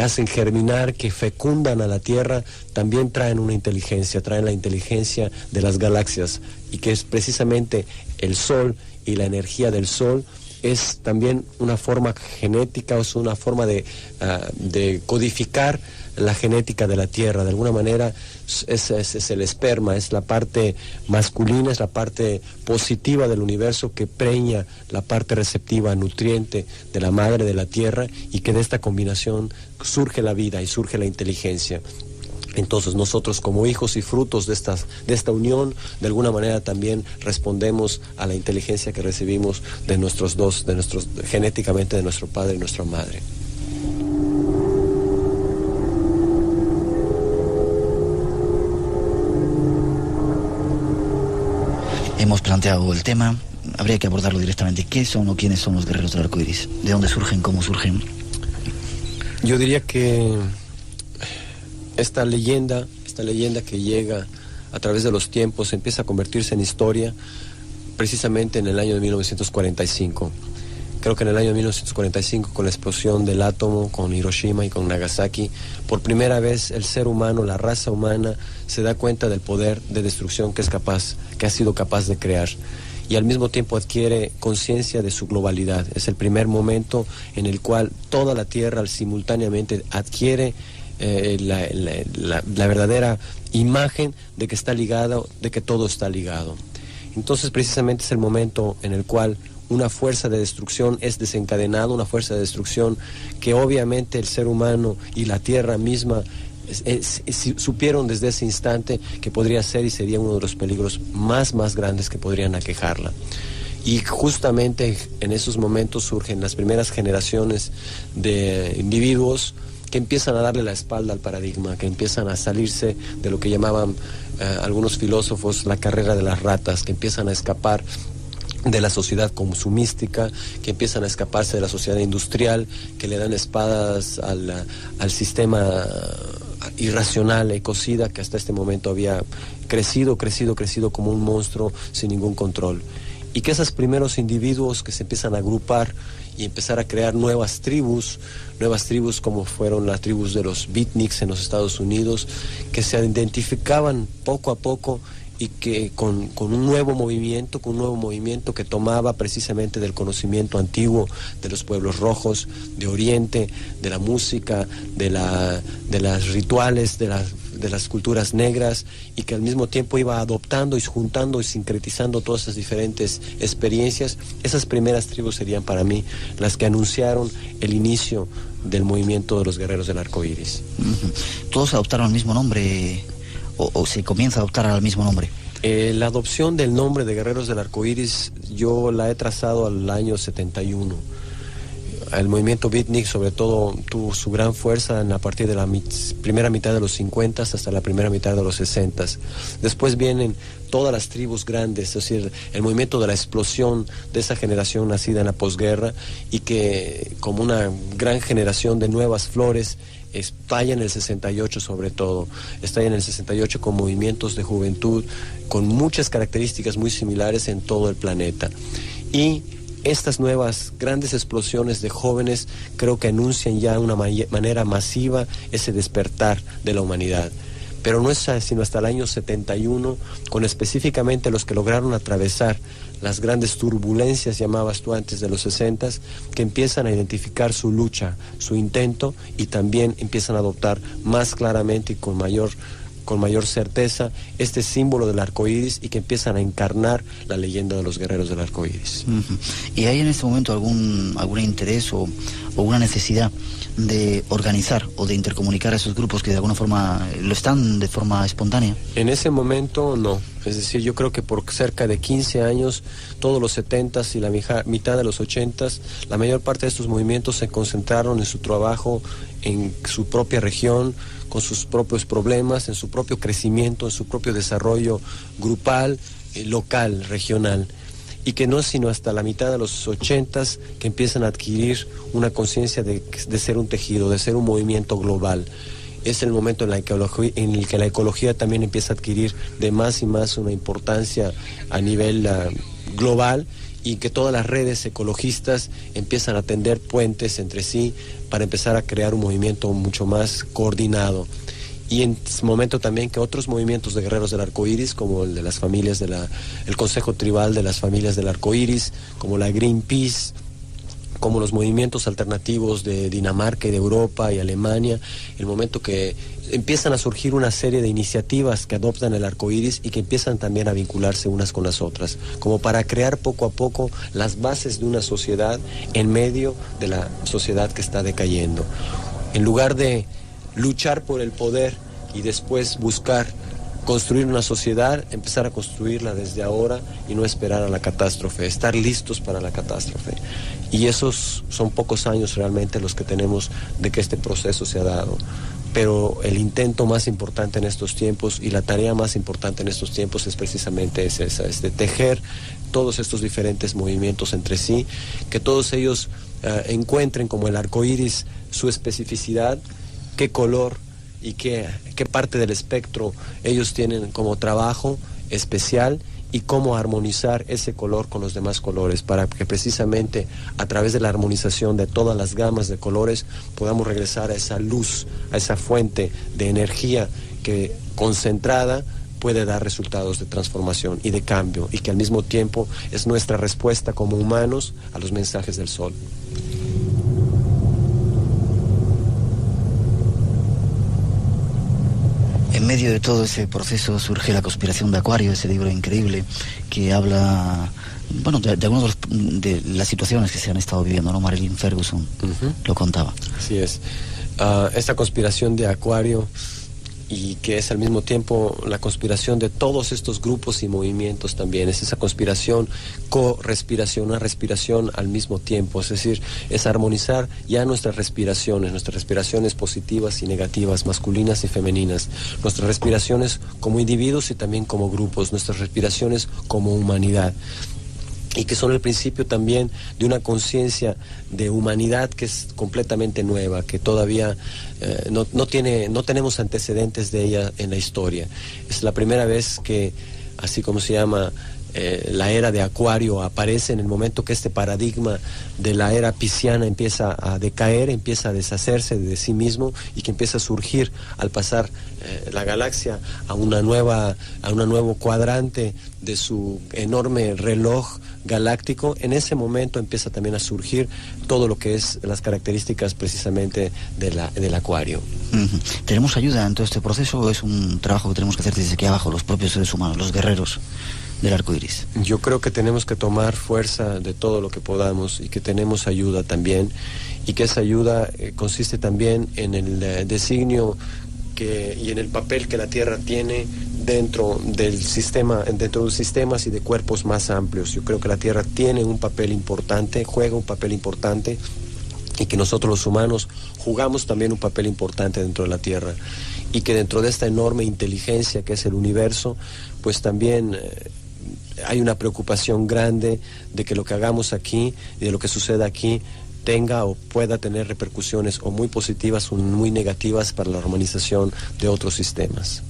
hacen germinar, que fecundan a la Tierra, también traen una inteligencia, traen la inteligencia de las galaxias, y que es precisamente el Sol y la energía del Sol es también una forma genética, o es una forma de codificar la genética de la Tierra. De alguna manera es el esperma, es la parte masculina, es la parte positiva del universo que preña la parte receptiva, nutriente de la madre de la Tierra, y que de esta combinación surge la vida y surge la inteligencia. Entonces nosotros, como hijos y frutos de esta unión, de alguna manera también respondemos a la inteligencia que recibimos genéticamente de nuestro padre y nuestra madre. Hemos planteado el tema, habría que abordarlo directamente. ¿Qué son o quiénes son los guerreros del arco iris? ¿De dónde surgen? ¿Cómo surgen? Yo diría que esta leyenda que llega a través de los tiempos empieza a convertirse en historia precisamente en el año de 1945. Creo que en el año de 1945, con la explosión del átomo, con Hiroshima y con Nagasaki, por primera vez el ser humano, la raza humana, se da cuenta del poder de destrucción que ha sido capaz de crear. Y al mismo tiempo adquiere conciencia de su globalidad. Es el primer momento en el cual toda la Tierra simultáneamente adquiere la verdadera imagen de que está ligado, de que todo está ligado. Entonces precisamente es el momento en el cual una fuerza de destrucción es desencadenada, una fuerza de destrucción que obviamente el ser humano y la Tierra misma supieron desde ese instante que podría ser y sería uno de los peligros más grandes que podrían aquejarla. Y justamente en esos momentos surgen las primeras generaciones de individuos que empiezan a darle la espalda al paradigma, que empiezan a salirse de lo que llamaban algunos filósofos la carrera de las ratas, que empiezan a escapar de la sociedad consumística, que empiezan a escaparse de la sociedad industrial, que le dan espadas al sistema irracional, ecocida, que hasta este momento había crecido como un monstruo sin ningún control. Y que esos primeros individuos que se empiezan a agrupar y empezar a crear nuevas tribus como fueron las tribus de los beatniks en los Estados Unidos, que se identificaban poco a poco y que con un nuevo movimiento que tomaba precisamente del conocimiento antiguo de los pueblos rojos, de Oriente, de la música, de las rituales, de las culturas negras, y que al mismo tiempo iba adoptando y juntando y sincretizando todas esas diferentes experiencias. Esas primeras tribus serían para mí las que anunciaron el inicio del movimiento de los guerreros del arco iris. ¿Todos adoptaron el mismo nombre o se comienza a adoptar al mismo nombre? La adopción del nombre de Guerreros del Arco Iris yo la he trazado al año 71. El movimiento beatnik sobre todo tuvo su gran fuerza a partir de la primera mitad de los 50 hasta la primera mitad de los 60. Después vienen todas las tribus grandes, es decir, el movimiento de la explosión de esa generación nacida en la posguerra, y que como una gran generación de nuevas flores estalla en el 68 sobre todo, estalla en el 68 con movimientos de juventud, con muchas características muy similares en todo el planeta. Y estas nuevas grandes explosiones de jóvenes creo que anuncian ya de una manera masiva ese despertar de la humanidad. Pero no es sino hasta el año 71, con específicamente los que lograron atravesar las grandes turbulencias, llamabas tú antes, de los 60, que empiezan a identificar su lucha, su intento, y también empiezan a adoptar más claramente y con mayor certeza este símbolo del arco iris, y que empiezan a encarnar la leyenda de los guerreros del arco iris. ¿Y hay en este momento algún interés o una necesidad de organizar o de intercomunicar a esos grupos que de alguna forma lo están de forma espontánea? En ese momento no, es decir, yo creo que por cerca de 15 años, todos los 70s y la mitad de los 80s, la mayor parte de estos movimientos se concentraron en su trabajo en su propia región, con sus propios problemas, en su propio crecimiento, en su propio desarrollo grupal, local, regional. Y que no es sino hasta la mitad de los 80s que empiezan a adquirir una conciencia de ser un tejido, de ser un movimiento global. Es el momento en el que la ecología también empieza a adquirir de más y más una importancia a nivel global, y que todas las redes ecologistas empiezan a tender puentes entre sí para empezar a crear un movimiento mucho más coordinado. Y en ese momento también que otros movimientos de guerreros del arco iris, como el de las familias el Consejo Tribal de las Familias del Arco Iris, como la Greenpeace, como los movimientos alternativos de Dinamarca y de Europa y Alemania, el momento que empiezan a surgir una serie de iniciativas que adoptan el arco iris y que empiezan también a vincularse unas con las otras, como para crear poco a poco las bases de una sociedad en medio de la sociedad que está decayendo. En lugar de luchar por el poder y después buscar construir una sociedad, empezar a construirla desde ahora y no esperar a la catástrofe, estar listos para la catástrofe. Y esos son pocos años realmente los que tenemos de que este proceso se ha dado. Pero el intento más importante en estos tiempos y la tarea más importante en estos tiempos es precisamente esa, es de tejer todos estos diferentes movimientos entre sí, que todos ellos encuentren como el arco iris su especificidad, qué color y qué parte del espectro ellos tienen como trabajo especial y cómo armonizar ese color con los demás colores para que precisamente a través de la armonización de todas las gamas de colores podamos regresar a esa luz, a esa fuente de energía que concentrada puede dar resultados de transformación y de cambio y que al mismo tiempo es nuestra respuesta como humanos a los mensajes del sol. En medio de todo ese proceso surge La conspiración de Acuario, ese libro increíble que habla, bueno, de algunas de las situaciones que se han estado viviendo, ¿no? Marilyn Ferguson lo contaba. Así es. Esta conspiración de Acuario, y que es al mismo tiempo la conspiración de todos estos grupos y movimientos también, es esa conspiración, co-respiración, una respiración al mismo tiempo, es decir, es armonizar ya nuestras respiraciones positivas y negativas, masculinas y femeninas, nuestras respiraciones como individuos y también como grupos, nuestras respiraciones como humanidad. Y que son el principio también de una conciencia de humanidad que es completamente nueva, que todavía no tenemos antecedentes de ella en la historia. Es la primera vez que, así como se llama, la era de Acuario aparece en el momento que este paradigma de la era pisciana empieza a decaer, empieza a deshacerse de sí mismo y que empieza a surgir al pasar la galaxia a un nuevo cuadrante de su enorme reloj galáctico. En ese momento empieza también a surgir todo lo que es las características precisamente del Acuario. ¿Tenemos ayuda en todo este proceso o es un trabajo que tenemos que hacer desde aquí abajo, los propios seres humanos, los guerreros del arco iris? Yo creo que tenemos que tomar fuerza de todo lo que podamos y que tenemos ayuda también, y que esa ayuda consiste también en el designio y en el papel que la Tierra tiene dentro del sistema, dentro de sistemas y de cuerpos más amplios. Yo creo que la Tierra tiene un papel importante, juega un papel importante, y que nosotros los humanos jugamos también un papel importante dentro de la Tierra, y que dentro de esta enorme inteligencia que es el universo, pues también hay una preocupación grande de que lo que hagamos aquí y de lo que suceda aquí tenga o pueda tener repercusiones o muy positivas o muy negativas para la armonización de otros sistemas.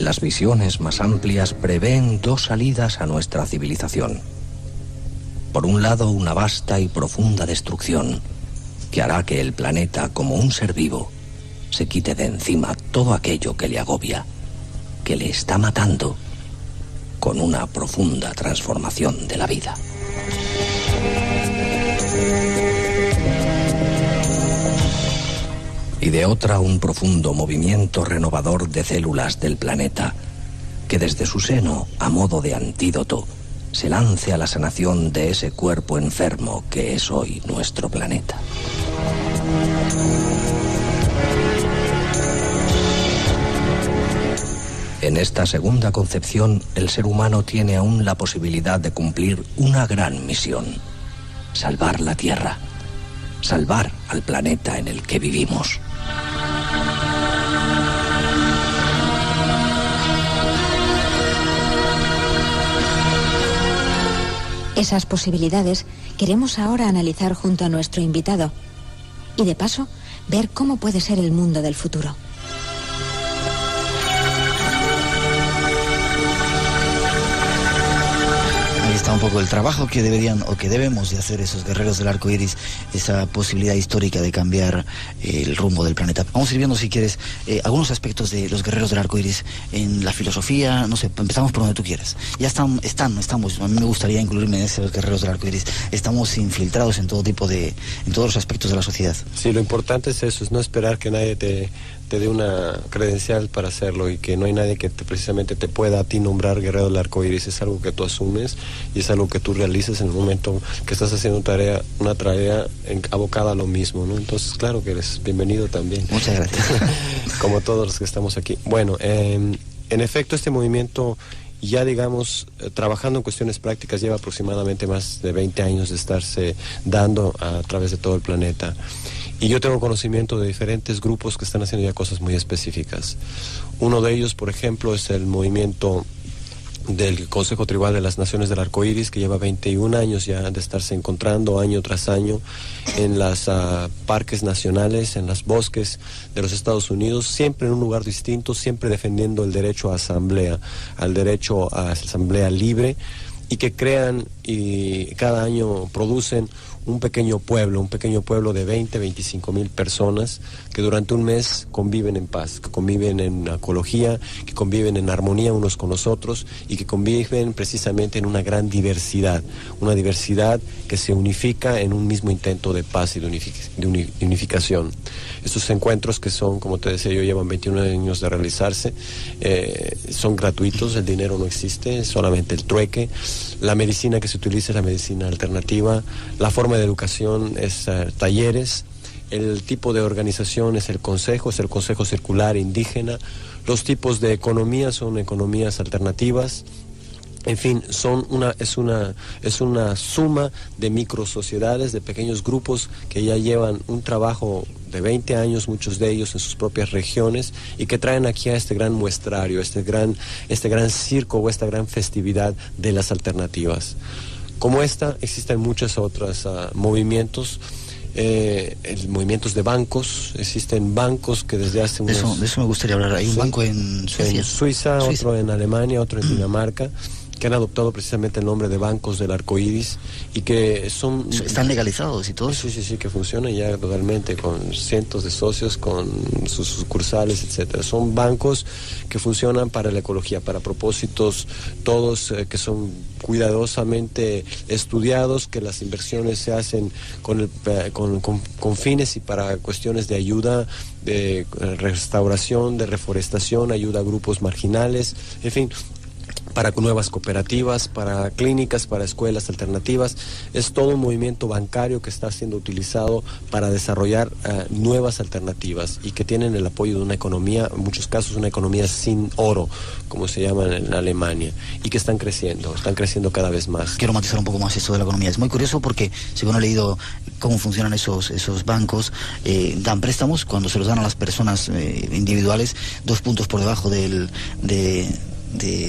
Las visiones más amplias prevén dos salidas a nuestra civilización. Por un lado, una vasta y profunda destrucción que hará que el planeta, como un ser vivo, se quite de encima todo aquello que le agobia, que le está matando, con una profunda transformación de la vida. Y de otra, un profundo movimiento renovador de células del planeta, que desde su seno, a modo de antídoto, se lance a la sanación de ese cuerpo enfermo que es hoy nuestro planeta. En esta segunda concepción, el ser humano tiene aún la posibilidad de cumplir una gran misión: salvar la Tierra, salvar al planeta en el que vivimos. Esas posibilidades queremos ahora analizar junto a nuestro invitado y, de paso, ver cómo puede ser el mundo del futuro. está un poco el trabajo que deberían o que debemos de hacer esos guerreros del arco iris, esa posibilidad histórica de cambiar el rumbo del planeta. Vamos a ir viendo, si quieres, algunos aspectos de los guerreros del arco iris en la filosofía. No sé, empezamos por donde tú quieras. Ya estamos, a mí me gustaría incluirme en esos guerreros del arco iris. Estamos infiltrados en todo tipo de, en todos los aspectos de la sociedad. Sí, lo importante es eso, es no esperar que nadie te dé una credencial para hacerlo y que no hay nadie que precisamente te pueda a ti nombrar guerrero del arco iris. Es algo que tú asumes y es algo que tú realizas en el momento que estás haciendo una tarea abocada a lo mismo, ¿no? Entonces, claro que eres bienvenido también. Muchas gracias. Como todos los que estamos aquí. Bueno, en efecto, este movimiento, ya digamos, trabajando en cuestiones prácticas, lleva aproximadamente más de 20 años de estarse dando a través de todo el planeta. Y yo tengo conocimiento de diferentes grupos que están haciendo ya cosas muy específicas. Uno de ellos, por ejemplo, es el movimiento del Consejo Tribal de las Naciones del Arco Iris, que lleva 21 años ya de estarse encontrando año tras año en los parques nacionales, en los bosques de los Estados Unidos, siempre en un lugar distinto, siempre defendiendo el derecho a asamblea, al derecho a asamblea libre, y que crean y cada año producen un pequeño pueblo de 20, 25 mil personas que durante un mes conviven en paz, que conviven en ecología, que conviven en armonía unos con los otros y que conviven precisamente en una gran diversidad, una diversidad que se unifica en un mismo intento de paz y de unificación. Estos encuentros, que son, como te decía yo, llevan 21 años de realizarse, son gratuitos, el dinero no existe, solamente el trueque. La medicina que se utiliza es la medicina alternativa, la forma de educación es talleres, el tipo de organización es el consejo circular indígena, los tipos de economía son economías alternativas. En fin, es una suma de microsociedades, de pequeños grupos que ya llevan un trabajo de 20 años, muchos de ellos en sus propias regiones, y que traen aquí a este gran muestrario, este gran circo o esta gran festividad de las alternativas. Como esta, existen muchos otros movimientos. Movimientos de bancos, existen bancos que desde hace unos... De eso me gustaría hablar. Hay un banco en Suecia. En Suiza, otro en Alemania, otro en Dinamarca, que han adoptado precisamente el nombre de bancos del arco iris y que son... ¿Están legalizados y todo? Sí, que funcionan ya totalmente con cientos de socios, con sus sucursales, etcétera. Son bancos que funcionan para la ecología, para propósitos todos que son cuidadosamente estudiados, que las inversiones se hacen con fines y para cuestiones de ayuda, de restauración, de reforestación, ayuda a grupos marginales, en fin, para nuevas cooperativas, para clínicas, para escuelas alternativas. Es todo un movimiento bancario que está siendo utilizado para desarrollar nuevas alternativas y que tienen el apoyo de una economía, en muchos casos una economía sin oro, como se llama en Alemania, y que están creciendo cada vez más. Quiero matizar un poco más esto de la economía. Es muy curioso porque, según he leído cómo funcionan esos bancos, dan préstamos cuando se los dan a las personas individuales 2 puntos por debajo de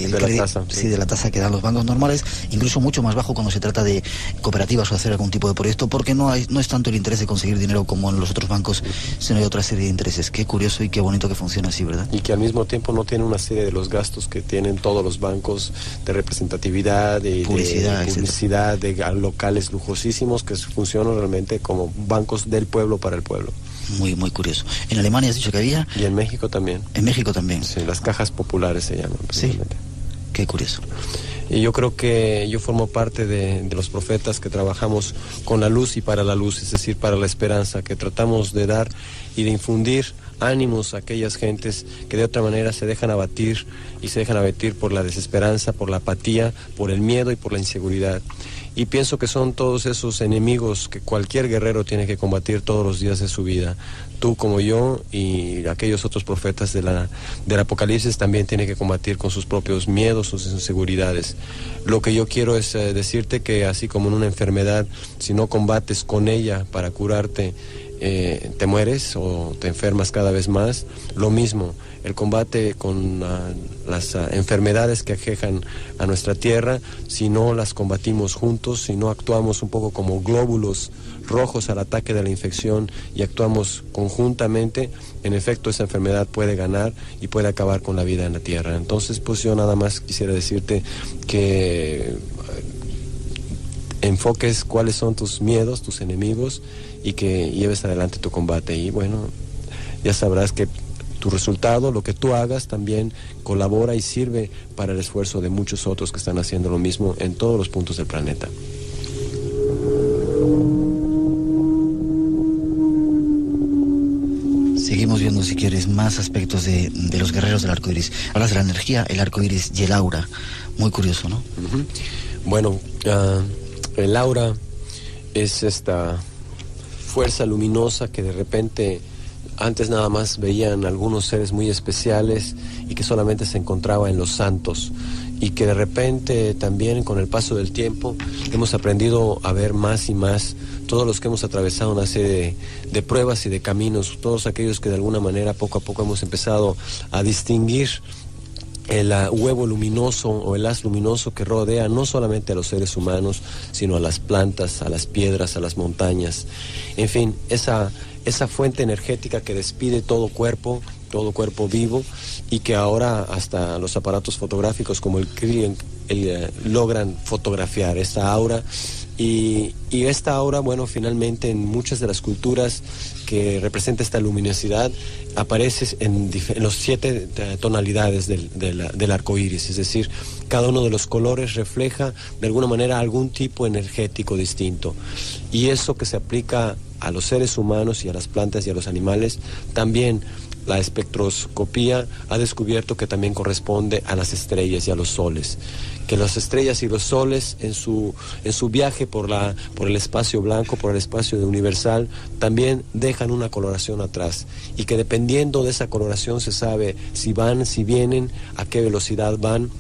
la tasa, sí, de la tasa que dan los bancos normales, incluso mucho más bajo cuando se trata de cooperativas o hacer algún tipo de proyecto, porque no es tanto el interés de conseguir dinero como en los otros bancos, sino hay otra serie de intereses. Qué curioso y qué bonito que funciona así, ¿verdad? Y que al mismo tiempo no tiene una serie de los gastos que tienen todos los bancos de representatividad, de publicidad, de locales lujosísimos que funcionan realmente como bancos del pueblo para el pueblo. Muy, muy curioso. ¿En Alemania has dicho que había? Y en México también. En México también. Sí, las cajas populares se llaman. Sí, qué curioso. Y yo creo que yo formo parte de los profetas que trabajamos con la luz y para la luz, es decir, para la esperanza, que tratamos de dar y de infundir ánimos a aquellas gentes que de otra manera se dejan abatir por la desesperanza, por la apatía, por el miedo y por la inseguridad. Y pienso que son todos esos enemigos que cualquier guerrero tiene que combatir todos los días de su vida. Tú como yo y aquellos otros profetas del Apocalipsis también tienen que combatir con sus propios miedos, sus inseguridades. Lo que yo quiero es decirte que así como en una enfermedad, si no combates con ella para curarte, te mueres o te enfermas cada vez más. Lo mismo, el combate con las enfermedades que aquejan a nuestra tierra, si no las combatimos juntos, si no actuamos un poco como glóbulos rojos al ataque de la infección y actuamos conjuntamente, en efecto esa enfermedad puede ganar y puede acabar con la vida en la tierra. Entonces, pues yo nada más quisiera decirte que enfoques cuáles son tus miedos, tus enemigos, y que lleves adelante tu combate. Y bueno, ya sabrás que tu resultado, lo que tú hagas, también colabora y sirve para el esfuerzo de muchos otros que están haciendo lo mismo en todos los puntos del planeta. Seguimos viendo, si quieres, más aspectos de los guerreros del arco iris. Hablas de la energía, el arco iris y el aura. Muy curioso, ¿no? Bueno, el aura es esta fuerza luminosa que de repente antes nada más veían algunos seres muy especiales y que solamente se encontraba en los santos, y que de repente también con el paso del tiempo hemos aprendido a ver más y más, todos los que hemos atravesado una serie de pruebas y de caminos, todos aquellos que de alguna manera poco a poco hemos empezado a distinguir el huevo luminoso o el haz luminoso que rodea no solamente a los seres humanos, sino a las plantas, a las piedras, a las montañas, en fin, esa fuente energética que despide todo cuerpo vivo, y que ahora hasta los aparatos fotográficos como el Krillin logran fotografiar esta aura. Y esta aura, bueno, finalmente en muchas de las culturas que representa esta luminosidad aparece en los 7 tonalidades del arco iris, es decir, cada uno de los colores refleja de alguna manera algún tipo energético distinto, y eso que se aplica a los seres humanos y a las plantas y a los animales, también la espectroscopía ha descubierto que también corresponde a las estrellas y a los soles, que las estrellas y los soles en su viaje por el espacio blanco, por el espacio universal, también dejan una coloración atrás, y que dependiendo de esa coloración se sabe si van, si vienen, a qué velocidad van,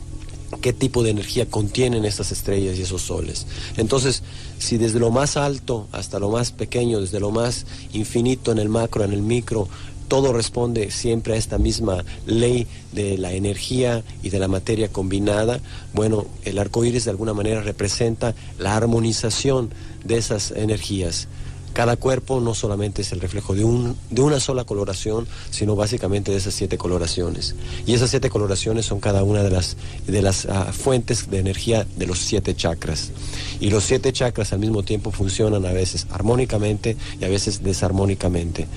qué tipo de energía contienen estas estrellas y esos soles. Entonces, si desde lo más alto hasta lo más pequeño, desde lo más infinito en el macro, en el micro, todo responde siempre a esta misma ley de la energía y de la materia combinada, bueno, el arco iris de alguna manera representa la armonización de esas energías. Cada cuerpo no solamente es el reflejo de una sola coloración, sino básicamente de esas 7 coloraciones. Y esas 7 coloraciones son cada una de las fuentes de energía de los 7 chakras. Y los 7 chakras al mismo tiempo funcionan a veces armónicamente y a veces desarmónicamente.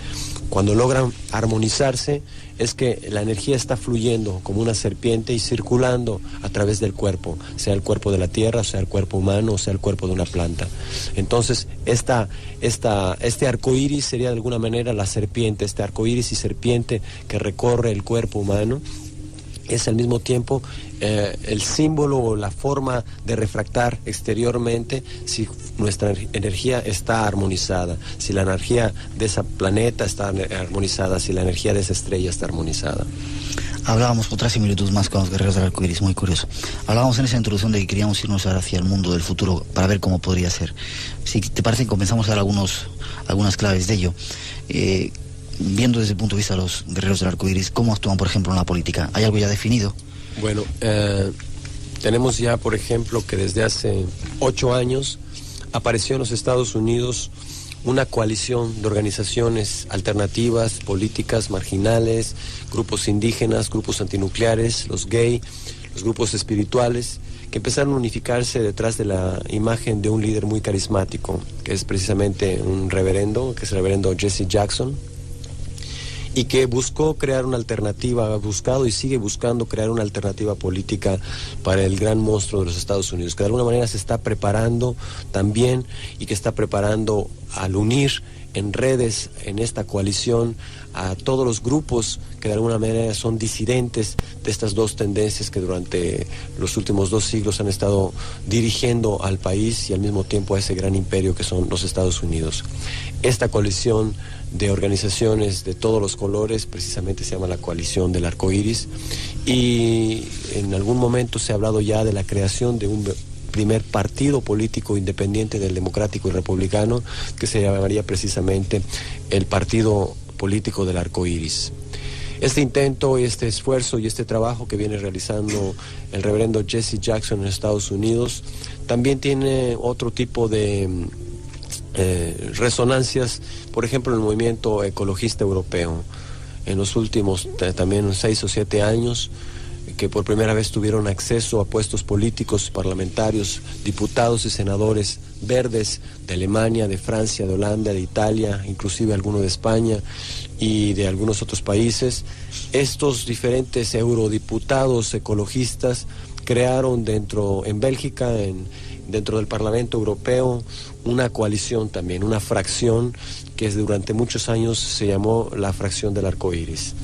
Cuando logran armonizarse es que la energía está fluyendo como una serpiente y circulando a través del cuerpo, sea el cuerpo de la tierra, sea el cuerpo humano, o sea el cuerpo de una planta. Entonces, este arco iris sería de alguna manera la serpiente, este arco iris y serpiente que recorre el cuerpo humano. Es al mismo tiempo el símbolo o la forma de refractar exteriormente si nuestra energía está armonizada, si la energía de ese planeta está armonizada, si la energía de esa estrella está armonizada. Hablábamos otra similitud más con los guerreros del arco iris, muy curioso. Hablábamos en esa introducción de que queríamos irnos ahora hacia el mundo del futuro para ver cómo podría ser. Si te parece, comenzamos a dar algunas claves de ello. Viendo desde el punto de vista de los guerreros del arco iris, ¿cómo actúan, por ejemplo, en la política? ¿Hay algo ya definido? Bueno, tenemos ya, por ejemplo, que desde hace 8 años apareció en los Estados Unidos una coalición de organizaciones alternativas, políticas, marginales, grupos indígenas, grupos antinucleares, los gay, los grupos espirituales, que empezaron a unificarse detrás de la imagen de un líder muy carismático, que es precisamente un reverendo, que es el reverendo Jesse Jackson, y que buscó crear una alternativa, ha buscado y sigue buscando crear una alternativa política para el gran monstruo de los Estados Unidos, que de alguna manera se está preparando también, y que está preparando al unir en redes, en esta coalición, a todos los grupos que de alguna manera son disidentes de estas dos tendencias que durante los últimos 2 siglos han estado dirigiendo al país y al mismo tiempo a ese gran imperio que son los Estados Unidos. Esta coalición de organizaciones de todos los colores precisamente se llama la coalición del arco iris, y en algún momento se ha hablado ya de la creación de un primer partido político independiente del democrático y republicano, que se llamaría precisamente el Partido Político del Arco Iris. Este intento y este esfuerzo y este trabajo que viene realizando el reverendo Jesse Jackson en Estados Unidos también tiene otro tipo de resonancias, por ejemplo, en el movimiento ecologista europeo. En los últimos también 6 o 7 años, que por primera vez tuvieron acceso a puestos políticos, parlamentarios, diputados y senadores verdes de Alemania, de Francia, de Holanda, de Italia, inclusive algunos de España y de algunos otros países. Estos diferentes eurodiputados ecologistas crearon en Bélgica, dentro del Parlamento Europeo, una coalición también, una fracción que durante muchos años se llamó la fracción del arco iris,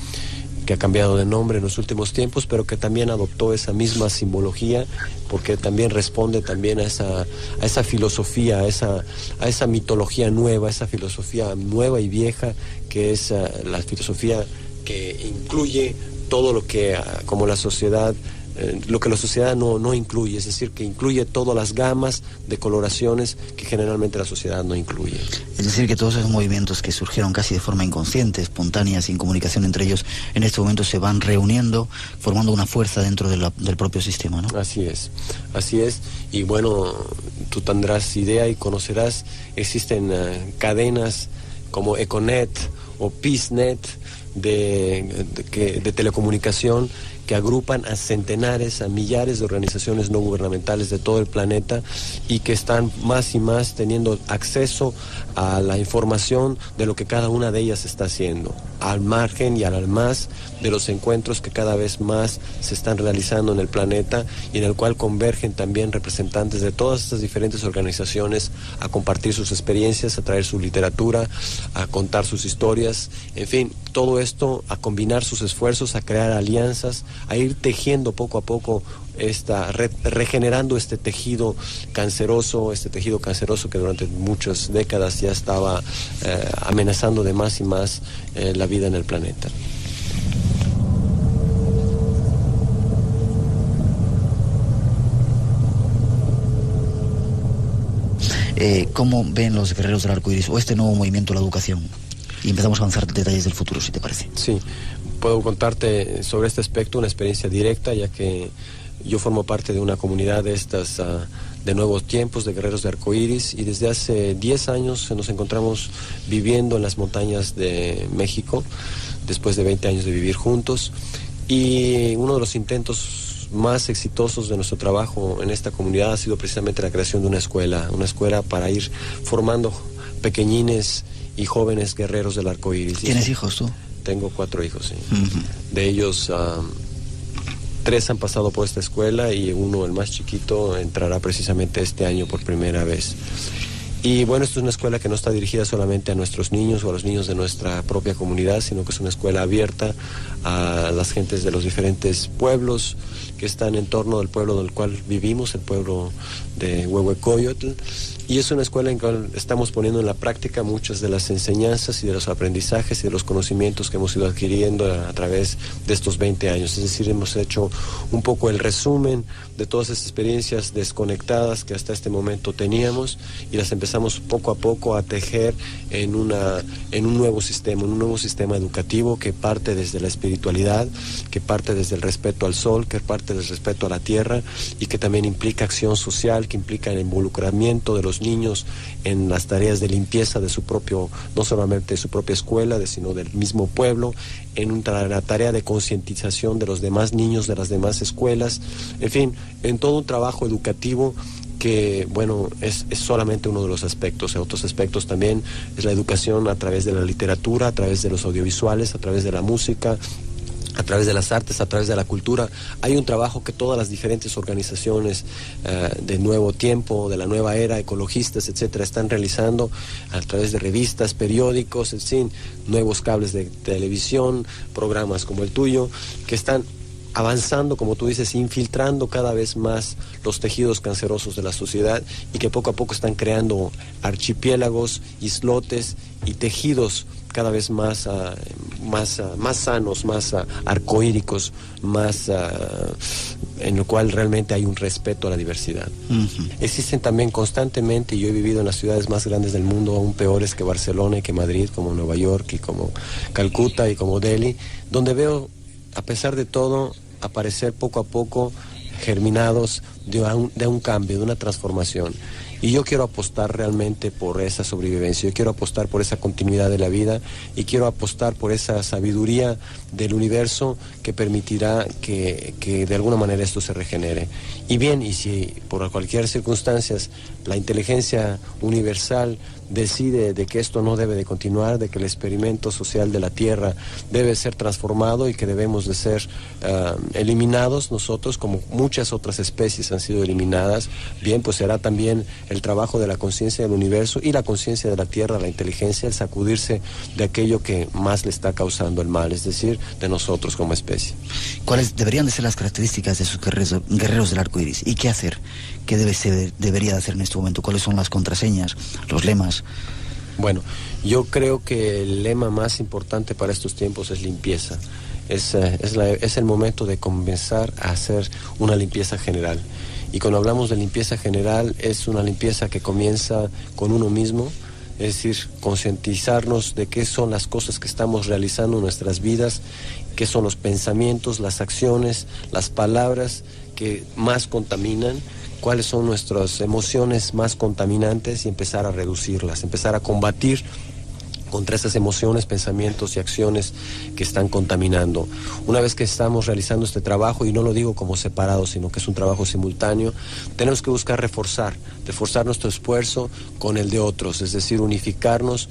que ha cambiado de nombre en los últimos tiempos, pero que también adoptó esa misma simbología, porque también responde también a esa filosofía, a esa mitología nueva, esa filosofía nueva y vieja, que es la filosofía que incluye todo lo que como la sociedad, lo que la sociedad no incluye, es decir, que incluye todas las gamas de coloraciones que generalmente la sociedad no incluye. Es decir, que todos esos movimientos que surgieron casi de forma inconsciente, espontánea, sin comunicación entre ellos, en este momento se van reuniendo, formando una fuerza dentro del propio sistema, ¿no? Así es, y bueno, tú tendrás idea y conocerás, existen cadenas como Econet o PeaceNet de telecomunicación, que agrupan a centenares, a millares de organizaciones no gubernamentales de todo el planeta y que están más y más teniendo acceso a la información de lo que cada una de ellas está haciendo, al margen y al más de los encuentros que cada vez más se están realizando en el planeta y en el cual convergen también representantes de todas estas diferentes organizaciones a compartir sus experiencias, a traer su literatura, a contar sus historias, en fin, todo esto, a combinar sus esfuerzos, a crear alianzas, a ir tejiendo poco a poco regenerando este tejido canceroso que durante muchas décadas ya estaba amenazando de más y más la vida en el planeta. ¿Cómo ven los guerreros del arco iris o este nuevo movimiento de la educación? Y empezamos a avanzar detalles del futuro, si te parece. Sí, puedo contarte sobre este aspecto una experiencia directa, ya que yo formo parte de una comunidad de estas de nuevos tiempos, de guerreros de arco iris, y desde hace 10 años nos encontramos viviendo en las montañas de México, después de 20 años de vivir juntos, y uno de los intentos más exitosos de nuestro trabajo en esta comunidad ha sido precisamente la creación de una escuela para ir formando pequeñines y jóvenes guerreros del arco iris. ¿Tienes hijos tú? Tengo 4 hijos, sí. De ellos 3 han pasado por esta escuela y uno, el más chiquito, entrará precisamente este año por primera vez. Y bueno, esto es una escuela que no está dirigida solamente a nuestros niños o a los niños de nuestra propia comunidad, sino que es una escuela abierta a las gentes de los diferentes pueblos que están en torno del pueblo del cual vivimos, el pueblo de Huehuecoyotl. Y es una escuela en la cual estamos poniendo en la práctica muchas de las enseñanzas y de los aprendizajes y de los conocimientos que hemos ido adquiriendo a través de estos 20 años. Es decir, hemos hecho un poco el resumen de todas esas experiencias desconectadas que hasta este momento teníamos y las empezamos poco a poco a tejer en un nuevo sistema educativo que parte desde la espiritualidad, que parte desde el respeto al sol, que parte del respeto a la tierra y que también implica acción social, que implica el involucramiento de los niños en las tareas de limpieza de su propio, no solamente de su propia escuela, sino del mismo pueblo, en la tarea de concientización de los demás niños de las demás escuelas, en fin, en todo un trabajo educativo que, bueno, es solamente uno de los aspectos. Otros aspectos también es la educación a través de la literatura, a través de los audiovisuales, a través de la música, a través de las artes, a través de la cultura. Hay un trabajo que todas las diferentes organizaciones de nuevo tiempo, de la nueva era, ecologistas, etcétera, están realizando a través de revistas, periódicos, en fin, nuevos cables de televisión, programas como el tuyo, que están avanzando, como tú dices, infiltrando cada vez más los tejidos cancerosos de la sociedad y que poco a poco están creando archipiélagos, islotes y tejidos cada vez más sanos, más arcoíricos, más en lo cual realmente hay un respeto a la diversidad. Existen también constantemente, y yo he vivido en las ciudades más grandes del mundo, aún peores que Barcelona y que Madrid, como Nueva York y como Calcuta y como Delhi, donde veo, a pesar de todo, aparecer poco a poco germinados de un cambio, de una transformación. Y yo quiero apostar realmente por esa sobrevivencia, yo quiero apostar por esa continuidad de la vida y quiero apostar por esa sabiduría del universo que permitirá que de alguna manera esto se regenere. Y bien, y si por cualquier circunstancia la inteligencia universal decide de que esto no debe de continuar, de que el experimento social de la Tierra debe ser transformado y que debemos de ser eliminados nosotros, como muchas otras especies han sido eliminadas, bien, pues será también el trabajo de la conciencia del universo y la conciencia de la Tierra, la inteligencia, el sacudirse de aquello que más le está causando el mal, es decir, de nosotros como especie. ¿Cuáles deberían de ser las características de esos guerreros del arco iris? ¿Y qué hacer? ¿Qué debería de hacer en este momento? ¿Cuáles son las contraseñas, los lemas? Bueno, yo creo que el lema más importante para estos tiempos es limpieza. Es el momento de comenzar a hacer una limpieza general. Y cuando hablamos de limpieza general, es una limpieza que comienza con uno mismo, es decir, concientizarnos de qué son las cosas que estamos realizando en nuestras vidas, qué son los pensamientos, las acciones, las palabras que más contaminan, cuáles son nuestras emociones más contaminantes y empezar a reducirlas, empezar a combatir contra esas emociones, pensamientos y acciones que están contaminando. Una vez que estamos realizando este trabajo, y no lo digo como separado, sino que es un trabajo simultáneo, tenemos que buscar reforzar nuestro esfuerzo con el de otros, es decir, unificarnos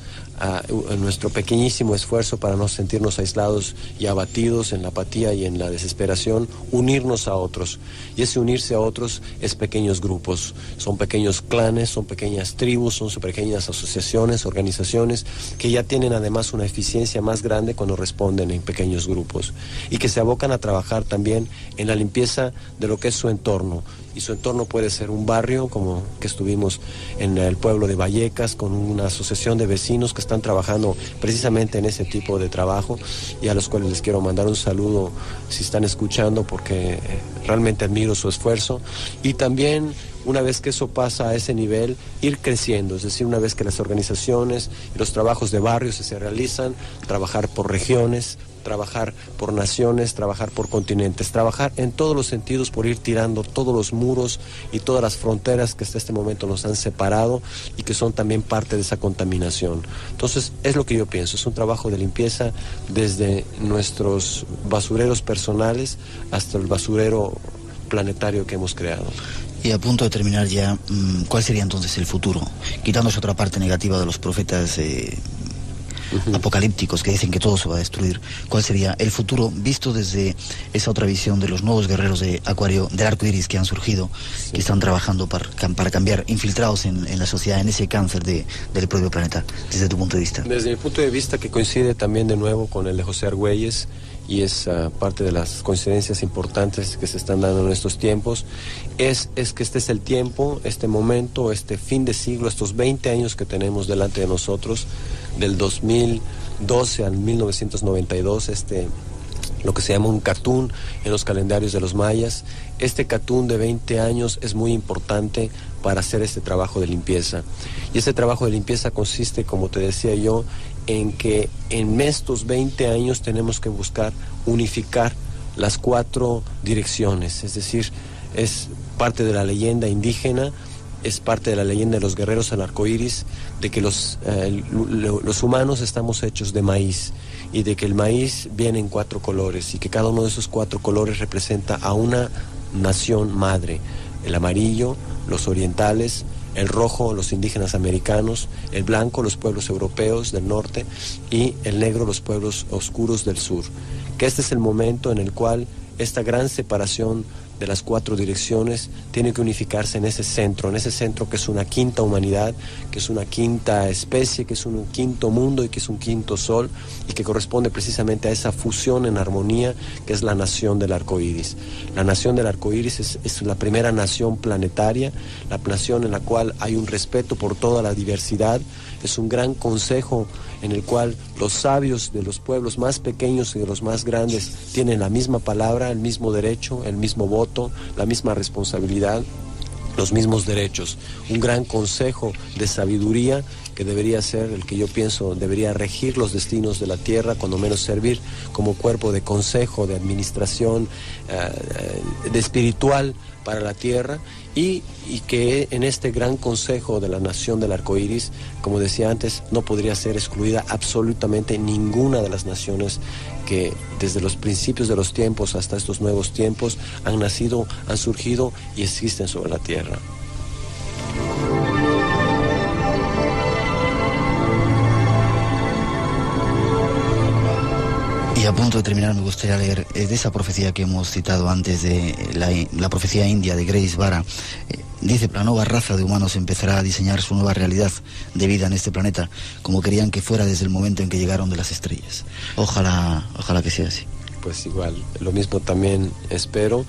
en nuestro pequeñísimo esfuerzo para no sentirnos aislados y abatidos en la apatía y en la desesperación, unirnos a otros. Y ese unirse a otros es pequeños grupos, son pequeños clanes, son pequeñas tribus, son pequeñas asociaciones, organizaciones que ya tienen además una eficiencia más grande cuando responden en pequeños grupos y que se abocan a trabajar también en la limpieza de lo que es su entorno. Y su entorno puede ser un barrio, como que estuvimos en el pueblo de Vallecas con una asociación de vecinos que están trabajando precisamente en ese tipo de trabajo y a los cuales les quiero mandar un saludo si están escuchando, porque realmente admiro su esfuerzo. Y también, una vez que eso pasa a ese nivel, ir creciendo, es decir, una vez que las organizaciones y los trabajos de barrios se realizan, trabajar por regiones, trabajar por naciones, trabajar por continentes, trabajar en todos los sentidos por ir tirando todos los muros y todas las fronteras que hasta este momento nos han separado y que son también parte de esa contaminación. Entonces, es lo que yo pienso, es un trabajo de limpieza desde nuestros basureros personales hasta el basurero planetario que hemos creado. Y a punto de terminar ya, ¿cuál sería entonces el futuro? Quitándose otra parte negativa de los profetas apocalípticos que dicen que todo se va a destruir, ¿cuál sería el futuro visto desde esa otra visión de los nuevos guerreros de Acuario, del arco iris que han surgido, que están trabajando para cambiar, infiltrados en la sociedad, en ese cáncer del propio planeta, desde tu punto de vista? Desde mi punto de vista, que coincide también de nuevo con el de José Argüelles, y es parte de las coincidencias importantes que se están dando en estos tiempos, es que este es el tiempo, este momento, este fin de siglo, estos 20 años que tenemos delante de nosotros, del 2012 al 1992, lo que se llama un catún en los calendarios de los mayas. Este catún de 20 años es muy importante para hacer este trabajo de limpieza. Y ese trabajo de limpieza consiste, como te decía yo, en que en estos 20 años tenemos que buscar unificar las 4 direcciones, es decir, es parte de la leyenda indígena, es parte de la leyenda de los guerreros al arco iris, de que los humanos estamos hechos de maíz y de que el maíz viene en 4 colores y que cada uno de esos 4 colores representa a una nación madre: el amarillo, los orientales; el rojo, los indígenas americanos; el blanco, los pueblos europeos del norte; y el negro, los pueblos oscuros del sur. Que este es el momento en el cual esta gran separación de las 4 direcciones tiene que unificarse en ese centro que es una quinta humanidad, que es una quinta especie, que es un quinto mundo y que es un quinto sol, y que corresponde precisamente a esa fusión en armonía que es la nación del arco iris. La nación del arco iris es la primera nación planetaria, la nación en la cual hay un respeto por toda la diversidad, es un gran consejo en el cual los sabios de los pueblos más pequeños y de los más grandes tienen la misma palabra, el mismo derecho, el mismo voto, la misma responsabilidad, los mismos derechos. Un gran consejo de sabiduría que debería ser el que yo pienso debería regir los destinos de la Tierra, cuando menos servir como cuerpo de consejo, de administración, de espiritual, para la Tierra y que en este gran consejo de la nación del arco iris, como decía antes, no podría ser excluida absolutamente ninguna de las naciones que desde los principios de los tiempos hasta estos nuevos tiempos han nacido, han surgido y existen sobre la Tierra. Y a punto de terminar me gustaría leer de esa profecía que hemos citado antes, de la profecía india de Grace Vara. Dice: la nueva raza de humanos empezará a diseñar su nueva realidad de vida en este planeta, como querían que fuera desde el momento en que llegaron de las estrellas. Ojalá que sea así. Pues igual, lo mismo también espero,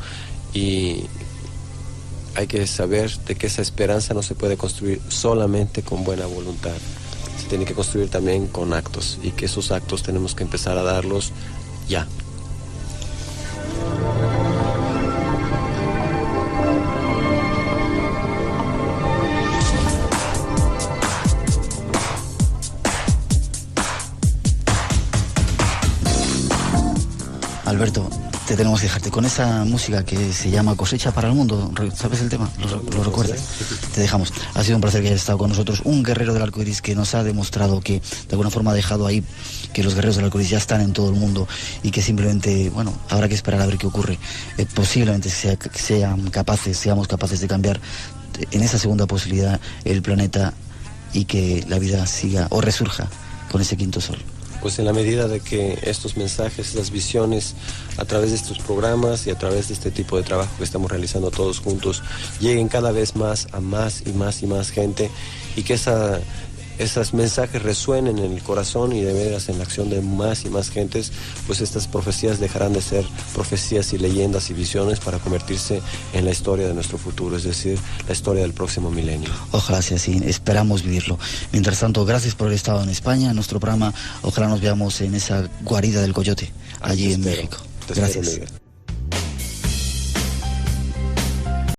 y hay que saber de que esa esperanza no se puede construir solamente con buena voluntad. Se tiene que construir también con actos, y que esos actos tenemos que empezar a darlos ya. Alberto, te tenemos que dejarte con esa música que se llama Cosecha para el Mundo. ¿Sabes el tema? ¿Lo recuerdas? Te dejamos. Ha sido un placer que hayas estado con nosotros. Un guerrero del arco iris que nos ha demostrado que de alguna forma ha dejado ahí que los guerreros del arco iris ya están en todo el mundo y que simplemente, bueno, habrá que esperar a ver qué ocurre. Posiblemente seamos capaces de cambiar en esa segunda posibilidad el planeta y que la vida siga o resurja con ese quinto sol. Pues en la medida de que estos mensajes, estas visiones, a través de estos programas y a través de este tipo de trabajo que estamos realizando todos juntos, lleguen cada vez más a más y más y más gente, y que esos mensajes resuenen en el corazón y de veras en la acción de más y más gentes, pues estas profecías dejarán de ser profecías y leyendas y visiones para convertirse en la historia de nuestro futuro, es decir, la historia del próximo milenio. Ojalá sea así, esperamos vivirlo. Mientras tanto, gracias por haber estado en España, en nuestro programa. Ojalá nos veamos en esa guarida del coyote, allí en México. Gracias.